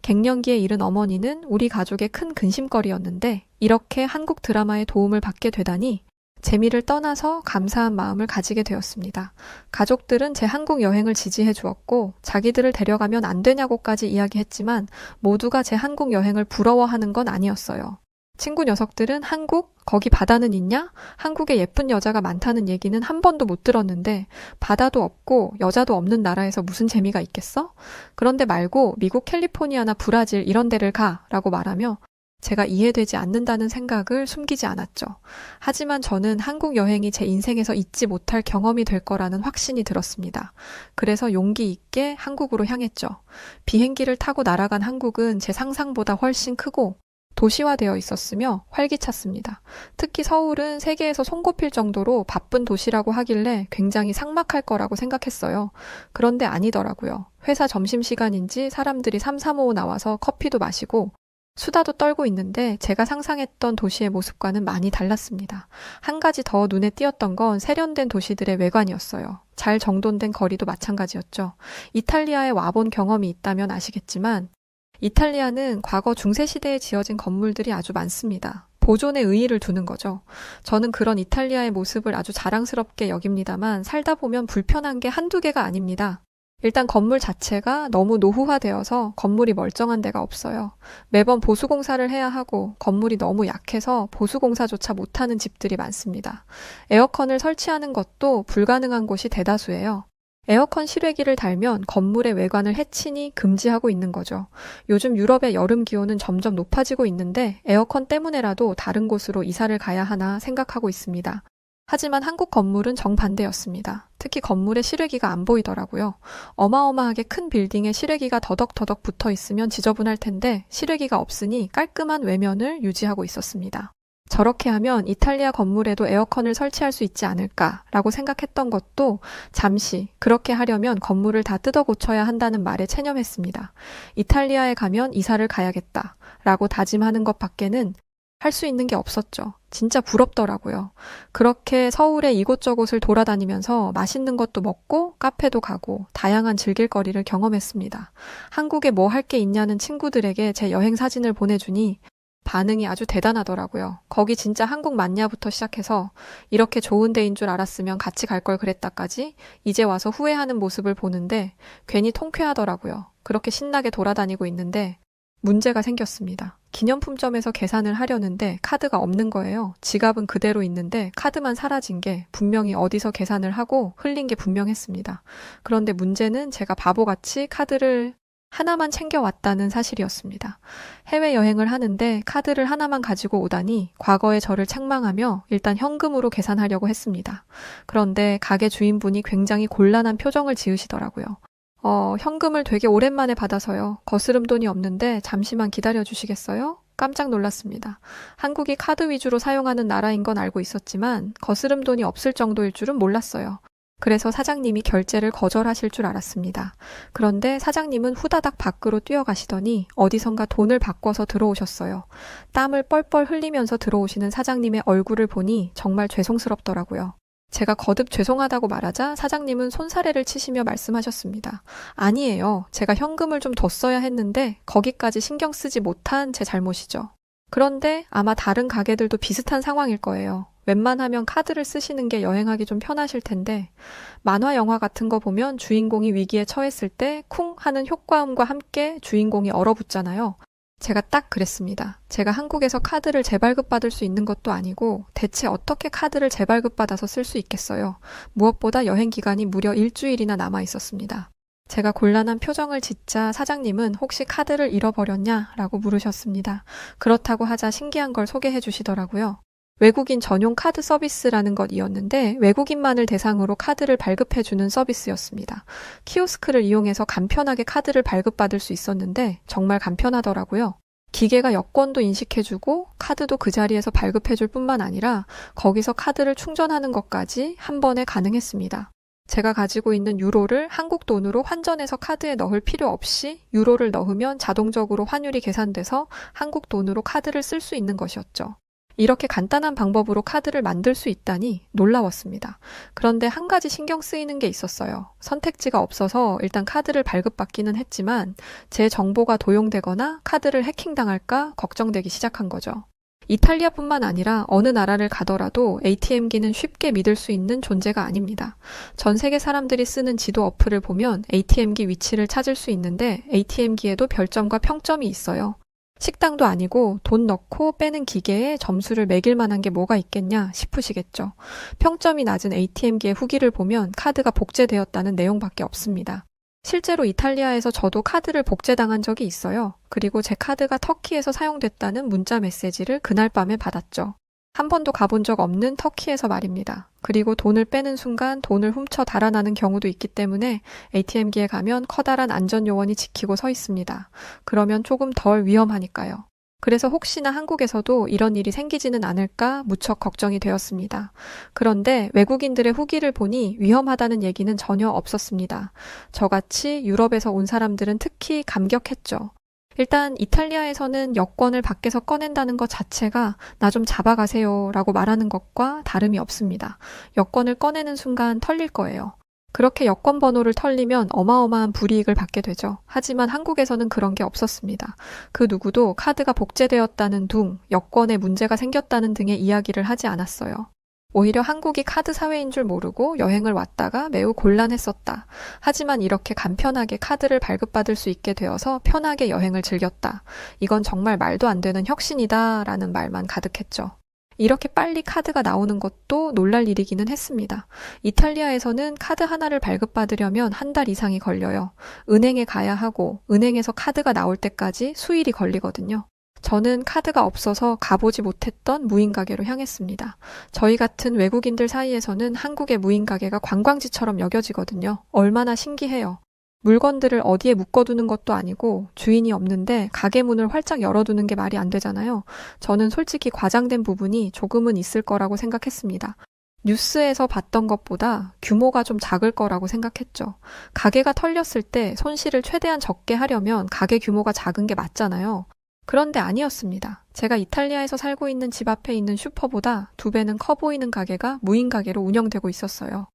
갱년기에 이른 어머니는 우리 가족의 큰 근심거리였는데 이렇게 한국 드라마의 도움을 받게 되다니 재미를 떠나서 감사한 마음을 가지게 되었습니다. 가족들은 제 한국 여행을 지지해 주었고 자기들을 데려가면 안 되냐고까지 이야기했지만 모두가 제 한국 여행을 부러워하는 건 아니었어요. 친구 녀석들은 한국? 거기 바다는 있냐? 한국에 예쁜 여자가 많다는 얘기는 한 번도 못 들었는데 바다도 없고 여자도 없는 나라에서 무슨 재미가 있겠어? 그런데 말고 미국 캘리포니아나 브라질 이런 데를 가라고 말하며 제가 이해되지 않는다는 생각을 숨기지 않았죠. 하지만 저는 한국 여행이 제 인생에서 잊지 못할 경험이 될 거라는 확신이 들었습니다. 그래서 용기 있게 한국으로 향했죠. 비행기를 타고 날아간 한국은 제 상상보다 훨씬 크고 도시화되어 있었으며 활기찼습니다. 특히 서울은 세계에서 손꼽힐 정도로 바쁜 도시라고 하길래 굉장히 삭막할 거라고 생각했어요. 그런데 아니더라고요. 회사 점심시간인지 사람들이 삼삼오오 나와서 커피도 마시고 수다도 떨고 있는데 제가 상상했던 도시의 모습과는 많이 달랐습니다. 한 가지 더 눈에 띄었던 건 세련된 도시들의 외관이었어요. 잘 정돈된 거리도 마찬가지였죠. 이탈리아에 와본 경험이 있다면 아시겠지만 이탈리아는 과거 중세시대에 지어진 건물들이 아주 많습니다. 보존에 의의를 두는 거죠. 저는 그런 이탈리아의 모습을 아주 자랑스럽게 여깁니다만 살다 보면 불편한 게 한두 개가 아닙니다. 일단 건물 자체가 너무 노후화되어서 건물이 멀쩡한 데가 없어요. 매번 보수공사를 해야 하고 건물이 너무 약해서 보수공사조차 못하는 집들이 많습니다. 에어컨을 설치하는 것도 불가능한 곳이 대다수예요. 에어컨 실외기를 달면 건물의 외관을 해치니 금지하고 있는 거죠. 요즘 유럽의 여름 기온은 점점 높아지고 있는데 에어컨 때문에라도 다른 곳으로 이사를 가야 하나 생각하고 있습니다. 하지만 한국 건물은 정반대였습니다. 특히 건물에 실외기가 안 보이더라고요. 어마어마하게 큰 빌딩에 실외기가 더덕더덕 붙어 있으면 지저분할 텐데 실외기가 없으니 깔끔한 외면을 유지하고 있었습니다. 저렇게 하면 이탈리아 건물에도 에어컨을 설치할 수 있지 않을까라고 생각했던 것도 잠시 그렇게 하려면 건물을 다 뜯어 고쳐야 한다는 말에 체념했습니다. 이탈리아에 가면 이사를 가야겠다라고 다짐하는 것 밖에는 할 수 있는 게 없었죠. 진짜 부럽더라고요. 그렇게 서울의 이곳저곳을 돌아다니면서 맛있는 것도 먹고 카페도 가고 다양한 즐길 거리를 경험했습니다. 한국에 뭐 할 게 있냐는 친구들에게 제 여행 사진을 보내주니 반응이 아주 대단하더라고요. 거기 진짜 한국 맞냐부터 시작해서 이렇게 좋은 데인 줄 알았으면 같이 갈 걸 그랬다까지 이제 와서 후회하는 모습을 보는데 괜히 통쾌하더라고요. 그렇게 신나게 돌아다니고 있는데 문제가 생겼습니다. 기념품점에서 계산을 하려는데 카드가 없는 거예요. 지갑은 그대로 있는데 카드만 사라진 게 분명히 어디서 계산을 하고 흘린 게 분명했습니다. 그런데 문제는 제가 바보같이 카드를 하나만 챙겨왔다는 사실이었습니다. 해외여행을 하는데 카드를 하나만 가지고 오다니 과거의 저를 책망하며 일단 현금으로 계산하려고 했습니다. 그런데 가게 주인분이 굉장히 곤란한 표정을 지으시더라고요. 현금을 되게 오랜만에 받아서요. 거스름 돈이 없는데 잠시만 기다려 주시겠어요? 깜짝 놀랐습니다. 한국이 카드 위주로 사용하는 나라인 건 알고 있었지만 거스름 돈이 없을 정도일 줄은 몰랐어요. 그래서 사장님이 결제를 거절하실 줄 알았습니다. 그런데 사장님은 후다닥 밖으로 뛰어가시더니 어디선가 돈을 바꿔서 들어오셨어요. 땀을 뻘뻘 흘리면서 들어오시는 사장님의 얼굴을 보니 정말 죄송스럽더라고요. 제가 거듭 죄송하다고 말하자 사장님은 손사래를 치시며 말씀하셨습니다. 아니에요. 제가 현금을 좀 더 써야 했는데 거기까지 신경 쓰지 못한 제 잘못이죠. 그런데 아마 다른 가게들도 비슷한 상황일 거예요. 웬만하면 카드를 쓰시는 게 여행하기 좀 편하실 텐데 만화 영화 같은 거 보면 주인공이 위기에 처했을 때 쿵 하는 효과음과 함께 주인공이 얼어붙잖아요. 제가 딱 그랬습니다. 제가 한국에서 카드를 재발급받을 수 있는 것도 아니고 대체 어떻게 카드를 재발급받아서 쓸 수 있겠어요. 무엇보다 여행 기간이 무려 일주일이나 남아 있었습니다. 제가 곤란한 표정을 짓자 사장님은 혹시 카드를 잃어버렸냐? 라고 물으셨습니다. 그렇다고 하자 신기한 걸 소개해 주시더라고요. 외국인 전용 카드 서비스라는 것이었는데 외국인만을 대상으로 카드를 발급해주는 서비스였습니다. 키오스크를 이용해서 간편하게 카드를 발급받을 수 있었는데 정말 간편하더라고요. 기계가 여권도 인식해주고 카드도 그 자리에서 발급해줄 뿐만 아니라 거기서 카드를 충전하는 것까지 한 번에 가능했습니다. 제가 가지고 있는 유로를 한국 돈으로 환전해서 카드에 넣을 필요 없이 유로를 넣으면 자동적으로 환율이 계산돼서 한국 돈으로 카드를 쓸 수 있는 것이었죠. 이렇게 간단한 방법으로 카드를 만들 수 있다니 놀라웠습니다. 그런데 한 가지 신경 쓰이는 게 있었어요. 선택지가 없어서 일단 카드를 발급받기는 했지만 제 정보가 도용되거나 카드를 해킹당할까 걱정되기 시작한 거죠. 이탈리아뿐만 아니라 어느 나라를 가더라도 ATM기는 쉽게 믿을 수 있는 존재가 아닙니다. 전 세계 사람들이 쓰는 지도 어플을 보면 ATM기 위치를 찾을 수 있는데 ATM기에도 별점과 평점이 있어요. 식당도 아니고 돈 넣고 빼는 기계에 점수를 매길 만한 게 뭐가 있겠냐 싶으시겠죠. 평점이 낮은 ATM기의 후기를 보면 카드가 복제되었다는 내용밖에 없습니다. 실제로 이탈리아에서 저도 카드를 복제당한 적이 있어요. 그리고 제 카드가 터키에서 사용됐다는 문자 메시지를 그날 밤에 받았죠. 한 번도 가본 적 없는 터키에서 말입니다. 그리고 돈을 빼는 순간 돈을 훔쳐 달아나는 경우도 있기 때문에 ATM기에 가면 커다란 안전요원이 지키고 서 있습니다. 그러면 조금 덜 위험하니까요. 그래서 혹시나 한국에서도 이런 일이 생기지는 않을까 무척 걱정이 되었습니다. 그런데 외국인들의 후기를 보니 위험하다는 얘기는 전혀 없었습니다. 저같이 유럽에서 온 사람들은 특히 감격했죠. 일단 이탈리아에서는 여권을 밖에서 꺼낸다는 것 자체가 나 좀 잡아가세요 라고 말하는 것과 다름이 없습니다. 여권을 꺼내는 순간 털릴 거예요. 그렇게 여권 번호를 털리면 어마어마한 불이익을 받게 되죠. 하지만 한국에서는 그런 게 없었습니다. 그 누구도 카드가 복제되었다는 둥, 여권에 문제가 생겼다는 등의 이야기를 하지 않았어요. 오히려 한국이 카드 사회인 줄 모르고 여행을 왔다가 매우 곤란했었다. 하지만 이렇게 간편하게 카드를 발급받을 수 있게 되어서 편하게 여행을 즐겼다. 이건 정말 말도 안 되는 혁신이다 라는 말만 가득했죠. 이렇게 빨리 카드가 나오는 것도 놀랄 일이기는 했습니다. 이탈리아에서는 카드 하나를 발급받으려면 한 달 이상이 걸려요. 은행에 가야 하고 은행에서 카드가 나올 때까지 수일이 걸리거든요. 저는 카드가 없어서 가보지 못했던 무인가게로 향했습니다. 저희 같은 외국인들 사이에서는 한국의 무인가게가 관광지처럼 여겨지거든요. 얼마나 신기해요. 물건들을 어디에 묶어두는 것도 아니고 주인이 없는데 가게 문을 활짝 열어두는 게 말이 안 되잖아요. 저는 솔직히 과장된 부분이 조금은 있을 거라고 생각했습니다. 뉴스에서 봤던 것보다 규모가 좀 작을 거라고 생각했죠. 가게가 털렸을 때 손실을 최대한 적게 하려면 가게 규모가 작은 게 맞잖아요. 그런데 아니었습니다. 제가 이탈리아에서 살고 있는 집 앞에 있는 슈퍼보다 2배는 커 보이는 가게가 무인 가게로 운영되고 있었어요.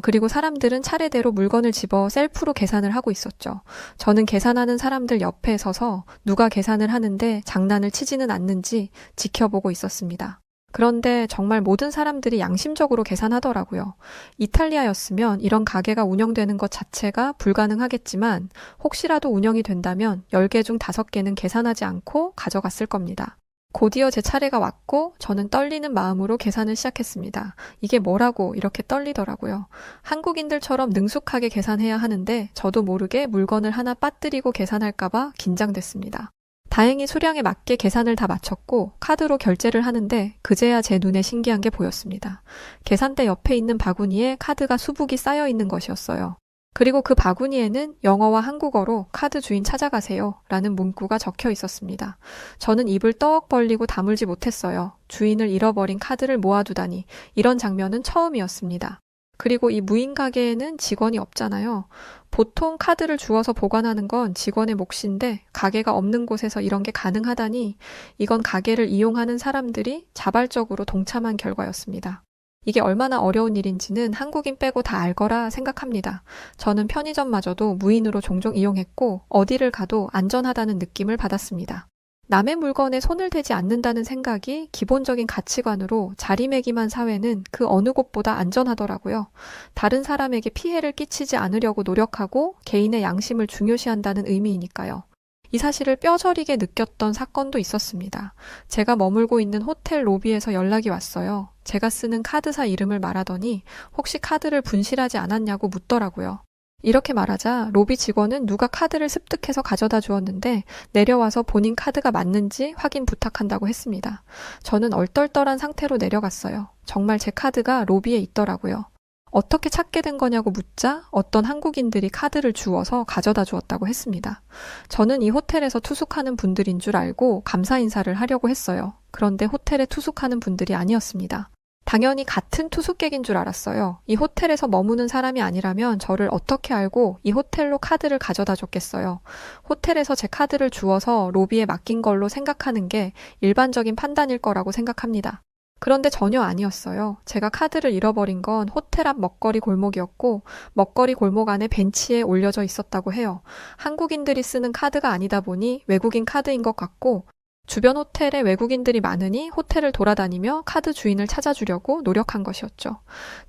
그리고 사람들은 차례대로 물건을 집어 셀프로 계산을 하고 있었죠. 저는 계산하는 사람들 옆에 서서 누가 계산을 하는데 장난을 치지는 않는지 지켜보고 있었습니다. 그런데 정말 모든 사람들이 양심적으로 계산하더라고요. 이탈리아였으면 이런 가게가 운영되는 것 자체가 불가능하겠지만 혹시라도 운영이 된다면 10개 중 5개는 계산하지 않고 가져갔을 겁니다. 곧이어 제 차례가 왔고 저는 떨리는 마음으로 계산을 시작했습니다. 이게 뭐라고 이렇게 떨리더라고요. 한국인들처럼 능숙하게 계산해야 하는데 저도 모르게 물건을 하나 빠뜨리고 계산할까봐 긴장됐습니다. 다행히 수량에 맞게 계산을 다 마쳤고 카드로 결제를 하는데 그제야 제 눈에 신기한 게 보였습니다. 계산대 옆에 있는 바구니에 카드가 수북이 쌓여 있는 것이었어요. 그리고 그 바구니에는 영어와 한국어로 카드 주인 찾아가세요 라는 문구가 적혀 있었습니다. 저는 입을 떡 벌리고 다물지 못했어요. 주인을 잃어버린 카드를 모아두다니 이런 장면은 처음이었습니다. 그리고 이 무인 가게에는 직원이 없잖아요. 보통 카드를 주워서 보관하는 건 직원의 몫인데 가게가 없는 곳에서 이런 게 가능하다니 이건 가게를 이용하는 사람들이 자발적으로 동참한 결과였습니다. 이게 얼마나 어려운 일인지는 한국인 빼고 다 알 거라 생각합니다. 저는 편의점마저도 무인으로 종종 이용했고 어디를 가도 안전하다는 느낌을 받았습니다. 남의 물건에 손을 대지 않는다는 생각이 기본적인 가치관으로 자리매김한 사회는 그 어느 곳보다 안전하더라고요. 다른 사람에게 피해를 끼치지 않으려고 노력하고 개인의 양심을 중요시한다는 의미이니까요. 이 사실을 뼈저리게 느꼈던 사건도 있었습니다. 제가 머물고 있는 호텔 로비에서 연락이 왔어요. 제가 쓰는 카드사 이름을 말하더니 혹시 카드를 분실하지 않았냐고 묻더라고요. 이렇게 말하자 로비 직원은 누가 카드를 습득해서 가져다 주었는데 내려와서 본인 카드가 맞는지 확인 부탁한다고 했습니다. 저는 얼떨떨한 상태로 내려갔어요. 정말 제 카드가 로비에 있더라고요. 어떻게 찾게 된 거냐고 묻자 어떤 한국인들이 카드를 주워서 가져다 주었다고 했습니다. 저는 이 호텔에서 투숙하는 분들인 줄 알고 감사 인사를 하려고 했어요. 그런데 호텔에 투숙하는 분들이 아니었습니다. 당연히 같은 투숙객인 줄 알았어요. 이 호텔에서 머무는 사람이 아니라면 저를 어떻게 알고 이 호텔로 카드를 가져다 줬겠어요. 호텔에서 제 카드를 주워서 로비에 맡긴 걸로 생각하는 게 일반적인 판단일 거라고 생각합니다. 그런데 전혀 아니었어요. 제가 카드를 잃어버린 건 호텔 앞 먹거리 골목이었고 먹거리 골목 안에 벤치에 올려져 있었다고 해요. 한국인들이 쓰는 카드가 아니다 보니 외국인 카드인 것 같고 주변 호텔에 외국인들이 많으니 호텔을 돌아다니며 카드 주인을 찾아주려고 노력한 것이었죠.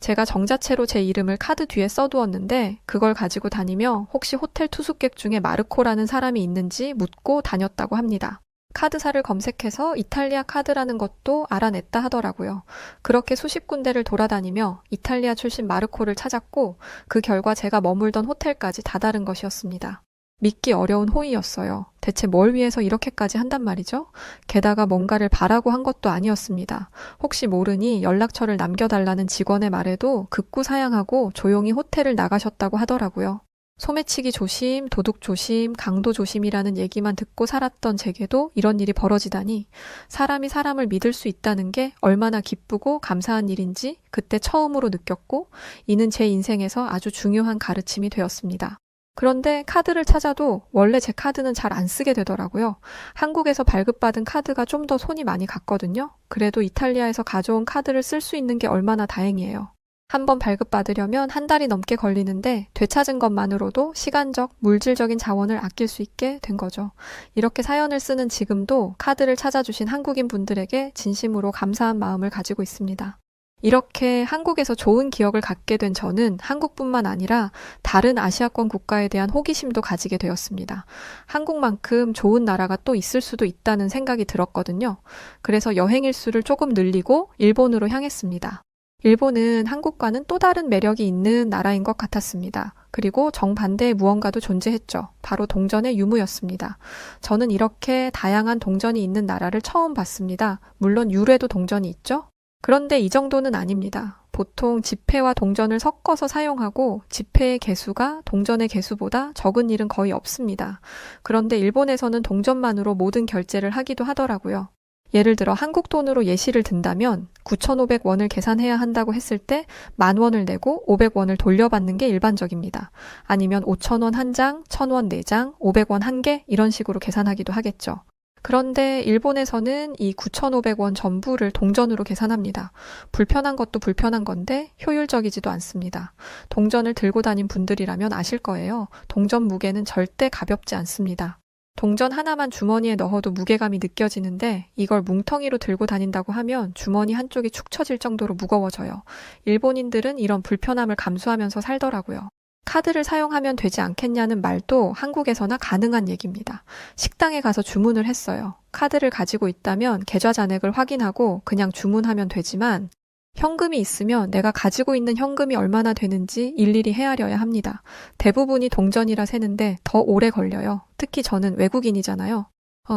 제가 정자체로 제 이름을 카드 뒤에 써두었는데 그걸 가지고 다니며 혹시 호텔 투숙객 중에 마르코라는 사람이 있는지 묻고 다녔다고 합니다. 카드사를 검색해서 이탈리아 카드라는 것도 알아냈다 하더라고요. 그렇게 수십 군데를 돌아다니며 이탈리아 출신 마르코를 찾았고 그 결과 제가 머물던 호텔까지 다다른 것이었습니다. 믿기 어려운 호의였어요. 대체 뭘 위해서 이렇게까지 한단 말이죠? 게다가 뭔가를 바라고 한 것도 아니었습니다. 혹시 모르니 연락처를 남겨달라는 직원의 말에도 극구 사양하고 조용히 호텔을 나가셨다고 하더라고요. 소매치기 조심, 도둑 조심, 강도 조심이라는 얘기만 듣고 살았던 제게도 이런 일이 벌어지다니 사람이 사람을 믿을 수 있다는 게 얼마나 기쁘고 감사한 일인지 그때 처음으로 느꼈고 이는 제 인생에서 아주 중요한 가르침이 되었습니다. 그런데 카드를 찾아도 원래 제 카드는 잘 안 쓰게 되더라고요. 한국에서 발급받은 카드가 좀 더 손이 많이 갔거든요. 그래도 이탈리아에서 가져온 카드를 쓸 수 있는 게 얼마나 다행이에요. 한번 발급받으려면 한 달이 넘게 걸리는데 되찾은 것만으로도 시간적, 물질적인 자원을 아낄 수 있게 된 거죠. 이렇게 사연을 쓰는 지금도 카드를 찾아주신 한국인 분들에게 진심으로 감사한 마음을 가지고 있습니다. 이렇게 한국에서 좋은 기억을 갖게 된 저는 한국뿐만 아니라 다른 아시아권 국가에 대한 호기심도 가지게 되었습니다. 한국만큼 좋은 나라가 또 있을 수도 있다는 생각이 들었거든요. 그래서 여행 일수를 조금 늘리고 일본으로 향했습니다. 일본은 한국과는 또 다른 매력이 있는 나라인 것 같았습니다. 그리고 정반대의 무언가도 존재했죠. 바로 동전의 유무였습니다. 저는 이렇게 다양한 동전이 있는 나라를 처음 봤습니다. 물론 유래도 동전이 있죠. 그런데 이 정도는 아닙니다. 보통 지폐와 동전을 섞어서 사용하고 지폐의 개수가 동전의 개수보다 적은 일은 거의 없습니다. 그런데 일본에서는 동전만으로 모든 결제를 하기도 하더라고요. 예를 들어 한국 돈으로 예시를 든다면 9,500원을 계산해야 한다고 했을 때 10,000원을 내고 500원을 돌려받는 게 일반적입니다. 아니면 5,000원 한 장, 1,000원 4장, 500원 한 개 이런 식으로 계산하기도 하겠죠. 그런데 일본에서는 이 9,500원 전부를 동전으로 계산합니다. 불편한 것도 불편한 건데 효율적이지도 않습니다. 동전을 들고 다닌 분들이라면 아실 거예요. 동전 무게는 절대 가볍지 않습니다. 동전 하나만 주머니에 넣어도 무게감이 느껴지는데 이걸 뭉텅이로 들고 다닌다고 하면 주머니 한쪽이 축 처질 정도로 무거워져요. 일본인들은 이런 불편함을 감수하면서 살더라고요. 카드를 사용하면 되지 않겠냐는 말도 한국에서나 가능한 얘기입니다. 식당에 가서 주문을 했어요. 카드를 가지고 있다면 계좌 잔액을 확인하고 그냥 주문하면 되지만 현금이 있으면 내가 가지고 있는 현금이 얼마나 되는지 일일이 헤아려야 합니다. 대부분이 동전이라 세는데 더 오래 걸려요. 특히 저는 외국인이잖아요.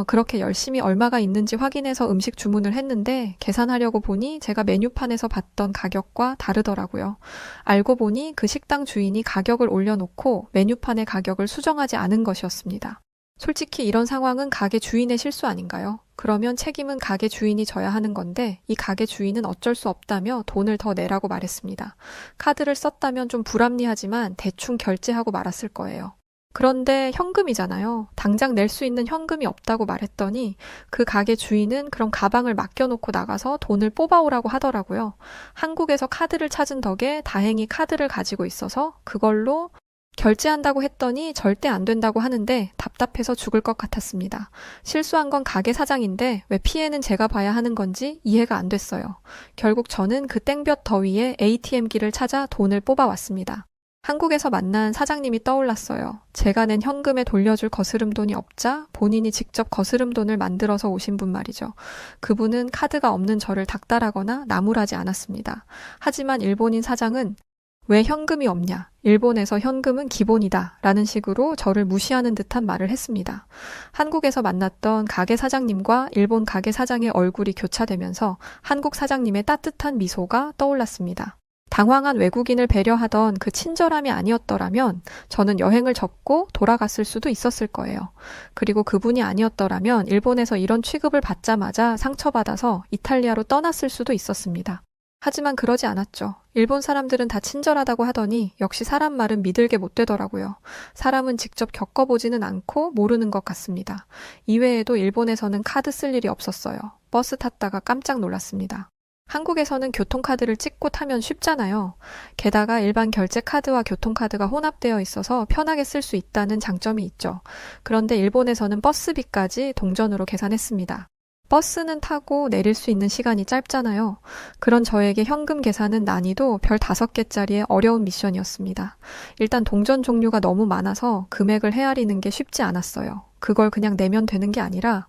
그렇게 열심히 얼마가 있는지 확인해서 음식 주문을 했는데 계산하려고 보니 제가 메뉴판에서 봤던 가격과 다르더라고요. 알고 보니 그 식당 주인이 가격을 올려놓고 메뉴판의 가격을 수정하지 않은 것이었습니다. 솔직히 이런 상황은 가게 주인의 실수 아닌가요? 그러면 책임은 가게 주인이 져야 하는 건데 이 가게 주인은 어쩔 수 없다며 돈을 더 내라고 말했습니다. 카드를 썼다면 좀 불합리하지만 대충 결제하고 말았을 거예요. 그런데 현금이잖아요. 당장 낼 수 있는 현금이 없다고 말했더니 그 가게 주인은 그럼 가방을 맡겨놓고 나가서 돈을 뽑아오라고 하더라고요. 한국에서 카드를 찾은 덕에 다행히 카드를 가지고 있어서 그걸로 결제한다고 했더니 절대 안 된다고 하는데 답답해서 죽을 것 같았습니다. 실수한 건 가게 사장인데 왜 피해는 제가 봐야 하는 건지 이해가 안 됐어요. 결국 저는 그 땡볕 더위에 ATM기를 찾아 돈을 뽑아왔습니다. 한국에서 만난 사장님이 떠올랐어요. 제가 낸 현금에 돌려줄 거스름돈이 없자 본인이 직접 거스름돈을 만들어서 오신 분 말이죠. 그분은 카드가 없는 저를 닥달하거나 나무라지 않았습니다. 하지만 일본인 사장은 왜 현금이 없냐? 일본에서 현금은 기본이다. 라는 식으로 저를 무시하는 듯한 말을 했습니다. 한국에서 만났던 가게 사장님과 일본 가게 사장의 얼굴이 교차되면서 한국 사장님의 따뜻한 미소가 떠올랐습니다. 당황한 외국인을 배려하던 그 친절함이 아니었더라면 저는 여행을 접고 돌아갔을 수도 있었을 거예요. 그리고 그분이 아니었더라면 일본에서 이런 취급을 받자마자 상처받아서 이탈리아로 떠났을 수도 있었습니다. 하지만 그러지 않았죠. 일본 사람들은 다 친절하다고 하더니 역시 사람 말은 믿을게 못 되더라고요. 사람은 직접 겪어보지는 않고 모르는 것 같습니다. 이외에도 일본에서는 카드 쓸 일이 없었어요. 버스 탔다가 깜짝 놀랐습니다. 한국에서는 교통카드를 찍고 타면 쉽잖아요. 게다가 일반 결제 카드와 교통카드가 혼합되어 있어서 편하게 쓸 수 있다는 장점이 있죠. 그런데 일본에서는 버스비까지 동전으로 계산했습니다. 버스는 타고 내릴 수 있는 시간이 짧잖아요. 그런 저에게 현금 계산은 난이도 별 5개짜리의 어려운 미션이었습니다. 일단 동전 종류가 너무 많아서 금액을 헤아리는 게 쉽지 않았어요. 그걸 그냥 내면 되는 게 아니라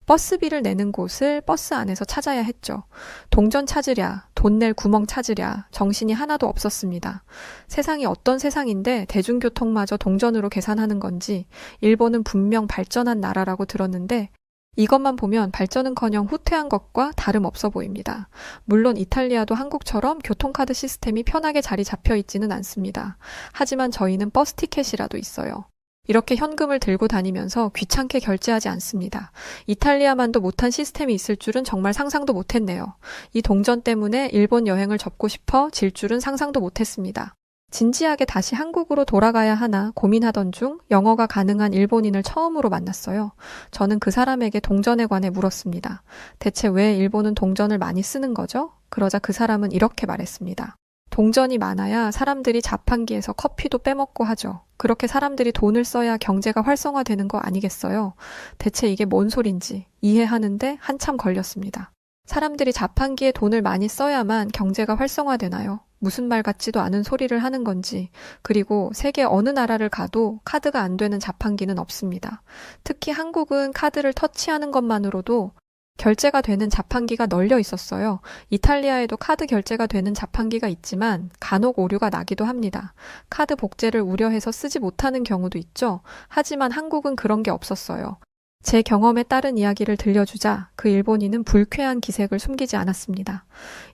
버스비를 내는 곳을 버스 안에서 찾아야 했죠. 동전 찾으랴, 돈 낼 구멍 찾으랴, 정신이 하나도 없었습니다. 세상이 어떤 세상인데 대중교통마저 동전으로 계산하는 건지, 일본은 분명 발전한 나라라고 들었는데 이것만 보면 발전은커녕 후퇴한 것과 다름없어 보입니다. 물론 이탈리아도 한국처럼 교통카드 시스템이 편하게 자리 잡혀 있지는 않습니다. 하지만 저희는 버스 티켓이라도 있어요. 이렇게 현금을 들고 다니면서 귀찮게 결제하지 않습니다. 이탈리아만도 못한 시스템이 있을 줄은 정말 상상도 못했네요. 이 동전 때문에 일본 여행을 접고 싶어 질 줄은 상상도 못했습니다. 진지하게 다시 한국으로 돌아가야 하나 고민하던 중 영어가 가능한 일본인을 처음으로 만났어요. 저는 그 사람에게 동전에 관해 물었습니다. 대체 왜 일본은 동전을 많이 쓰는 거죠? 그러자 그 사람은 이렇게 말했습니다. 동전이 많아야 사람들이 자판기에서 커피도 빼먹고 하죠. 그렇게 사람들이 돈을 써야 경제가 활성화되는 거 아니겠어요? 대체 이게 뭔 소린지 이해하는데 한참 걸렸습니다. 사람들이 자판기에 돈을 많이 써야만 경제가 활성화되나요? 무슨 말 같지도 않은 소리를 하는 건지, 그리고 세계 어느 나라를 가도 카드가 안 되는 자판기는 없습니다. 특히 한국은 카드를 터치하는 것만으로도 결제가 되는 자판기가 널려 있었어요. 이탈리아에도 카드 결제가 되는 자판기가 있지만 간혹 오류가 나기도 합니다. 카드 복제를 우려해서 쓰지 못하는 경우도 있죠. 하지만 한국은 그런 게 없었어요. 제 경험에 따른 이야기를 들려주자 그 일본인은 불쾌한 기색을 숨기지 않았습니다.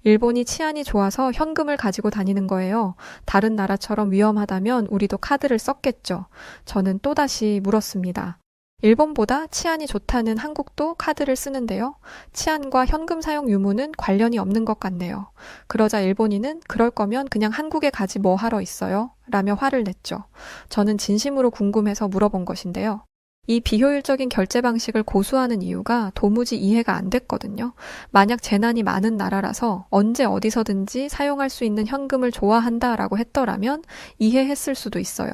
일본이 치안이 좋아서 현금을 가지고 다니는 거예요. 다른 나라처럼 위험하다면 우리도 카드를 썼겠죠. 저는 또다시 물었습니다. 일본보다 치안이 좋다는 한국도 카드를 쓰는데요. 치안과 현금 사용 유무는 관련이 없는 것 같네요. 그러자 일본인은 그럴 거면 그냥 한국에 가지 뭐 하러 있어요? 라며 화를 냈죠. 저는 진심으로 궁금해서 물어본 것인데요. 이 비효율적인 결제 방식을 고수하는 이유가 도무지 이해가 안 됐거든요. 만약 재난이 많은 나라라서 언제 어디서든지 사용할 수 있는 현금을 좋아한다라고 했더라면 이해했을 수도 있어요.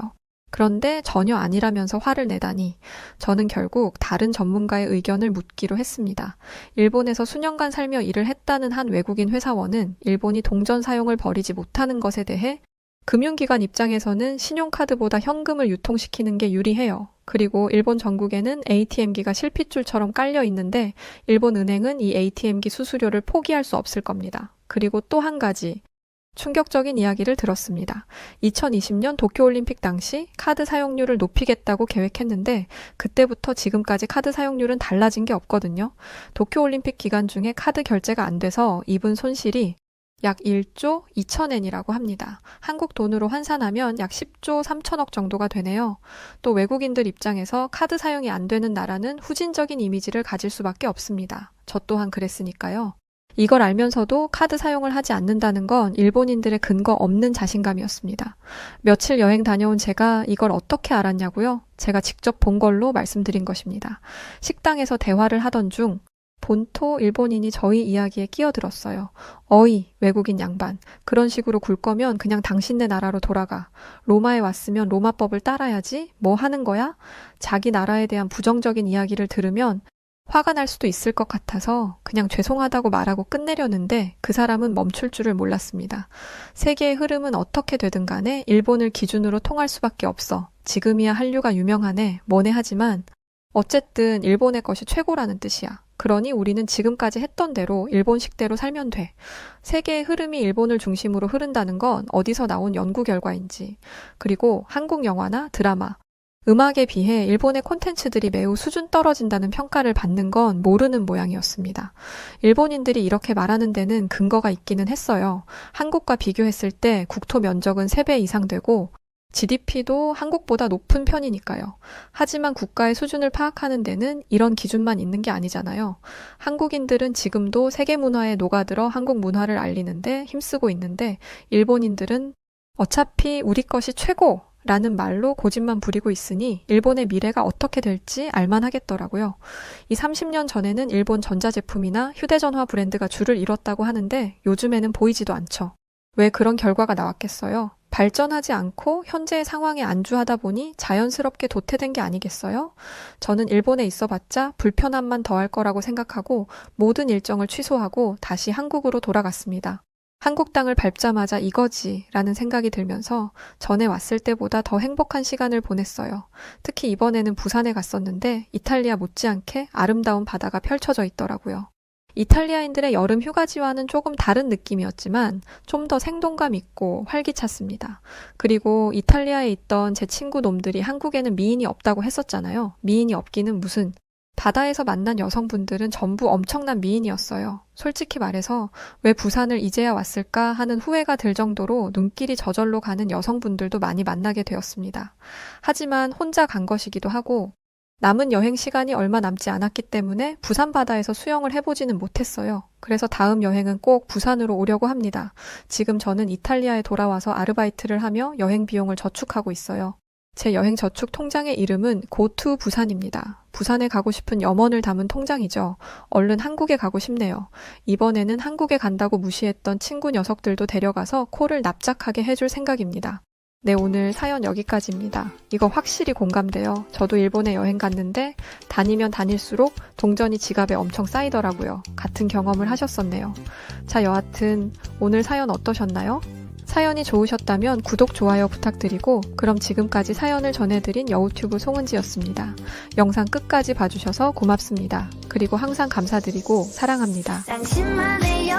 그런데 전혀 아니라면서 화를 내다니 저는 결국 다른 전문가의 의견을 묻기로 했습니다. 일본에서 수년간 살며 일을 했다는 한 외국인 회사원은 일본이 동전 사용을 버리지 못하는 것에 대해 금융기관 입장에서는 신용카드보다 현금을 유통시키는 게 유리해요. 그리고 일본 전국에는 ATM기가 실핏줄처럼 깔려 있는데 일본 은행은 이 ATM기 수수료를 포기할 수 없을 겁니다. 그리고 또 한 가지 충격적인 이야기를 들었습니다. 2020년 도쿄올림픽 당시 카드 사용률을 높이겠다고 계획했는데 그때부터 지금까지 카드 사용률은 달라진 게 없거든요. 도쿄올림픽 기간 중에 카드 결제가 안 돼서 입은 손실이 약 1조 2천엔이라고 합니다. 한국 돈으로 환산하면 약 10조 3천억 정도가 되네요. 또 외국인들 입장에서 카드 사용이 안 되는 나라는 후진적인 이미지를 가질 수밖에 없습니다. 저 또한 그랬으니까요. 이걸 알면서도 카드 사용을 하지 않는다는 건 일본인들의 근거 없는 자신감이었습니다. 며칠 여행 다녀온 제가 이걸 어떻게 알았냐고요? 제가 직접 본 걸로 말씀드린 것입니다. 식당에서 대화를 하던 중 본토 일본인이 저희 이야기에 끼어들었어요. 어이, 외국인 양반. 그런 식으로 굴 거면 그냥 당신네 나라로 돌아가. 로마에 왔으면 로마법을 따라야지. 뭐 하는 거야? 자기 나라에 대한 부정적인 이야기를 들으면 화가 날 수도 있을 것 같아서 그냥 죄송하다고 말하고 끝내려는데 그 사람은 멈출 줄을 몰랐습니다. 세계의 흐름은 어떻게 되든 간에 일본을 기준으로 통할 수밖에 없어. 지금이야 한류가 유명하네. 뭐네 하지만 어쨌든 일본의 것이 최고라는 뜻이야. 그러니 우리는 지금까지 했던 대로 일본식대로 살면 돼. 세계의 흐름이 일본을 중심으로 흐른다는 건 어디서 나온 연구 결과인지, 그리고 한국 영화나 드라마, 음악에 비해 일본의 콘텐츠들이 매우 수준 떨어진다는 평가를 받는 건 모르는 모양이었습니다. 일본인들이 이렇게 말하는 데는 근거가 있기는 했어요. 한국과 비교했을 때 국토 면적은 3배 이상 되고 GDP도 한국보다 높은 편이니까요. 하지만 국가의 수준을 파악하는 데는 이런 기준만 있는 게 아니잖아요. 한국인들은 지금도 세계 문화에 녹아들어 한국 문화를 알리는데 힘쓰고 있는데 일본인들은 어차피 우리 것이 최고! 라는 말로 고집만 부리고 있으니 일본의 미래가 어떻게 될지 알만하겠더라고요. 이 30년 전에는 일본 전자제품이나 휴대전화 브랜드가 줄을 이뤘다고 하는데 요즘에는 보이지도 않죠. 왜 그런 결과가 나왔겠어요? 발전하지 않고 현재의 상황에 안주하다 보니 자연스럽게 도태된 게 아니겠어요? 저는 일본에 있어봤자 불편함만 더할 거라고 생각하고 모든 일정을 취소하고 다시 한국으로 돌아갔습니다. 한국 땅을 밟자마자 이거지 라는 생각이 들면서 전에 왔을 때보다 더 행복한 시간을 보냈어요. 특히 이번에는 부산에 갔었는데 이탈리아 못지않게 아름다운 바다가 펼쳐져 있더라고요. 이탈리아인들의 여름 휴가지와는 조금 다른 느낌이었지만 좀 더 생동감 있고 활기찼습니다. 그리고 이탈리아에 있던 제 친구 놈들이 한국에는 미인이 없다고 했었잖아요. 미인이 없기는 무슨. 바다에서 만난 여성분들은 전부 엄청난 미인이었어요. 솔직히 말해서 왜 부산을 이제야 왔을까 하는 후회가 들 정도로 눈길이 저절로 가는 여성분들도 많이 만나게 되었습니다. 하지만 혼자 간 것이기도 하고 남은 여행 시간이 얼마 남지 않았기 때문에 부산 바다에서 수영을 해보지는 못했어요. 그래서 다음 여행은 꼭 부산으로 오려고 합니다. 지금 저는 이탈리아에 돌아와서 아르바이트를 하며 여행 비용을 저축하고 있어요. 제 여행 저축 통장의 이름은 고투 부산입니다. 부산에 가고 싶은 염원을 담은 통장이죠. 얼른 한국에 가고 싶네요. 이번에는 한국에 간다고 무시했던 친구 녀석들도 데려가서 코를 납작하게 해줄 생각입니다. 네, 오늘 사연 여기까지입니다. 이거 확실히 공감돼요. 저도 일본에 여행 갔는데 다니면 다닐수록 동전이 지갑에 엄청 쌓이더라고요. 같은 경험을 하셨었네요. 자, 여하튼 오늘 사연 어떠셨나요? 사연이 좋으셨다면 구독, 좋아요 부탁드리고 그럼 지금까지 사연을 전해드린 여우튜브 송은지였습니다. 영상 끝까지 봐주셔서 고맙습니다. 그리고 항상 감사드리고 사랑합니다. 당신만의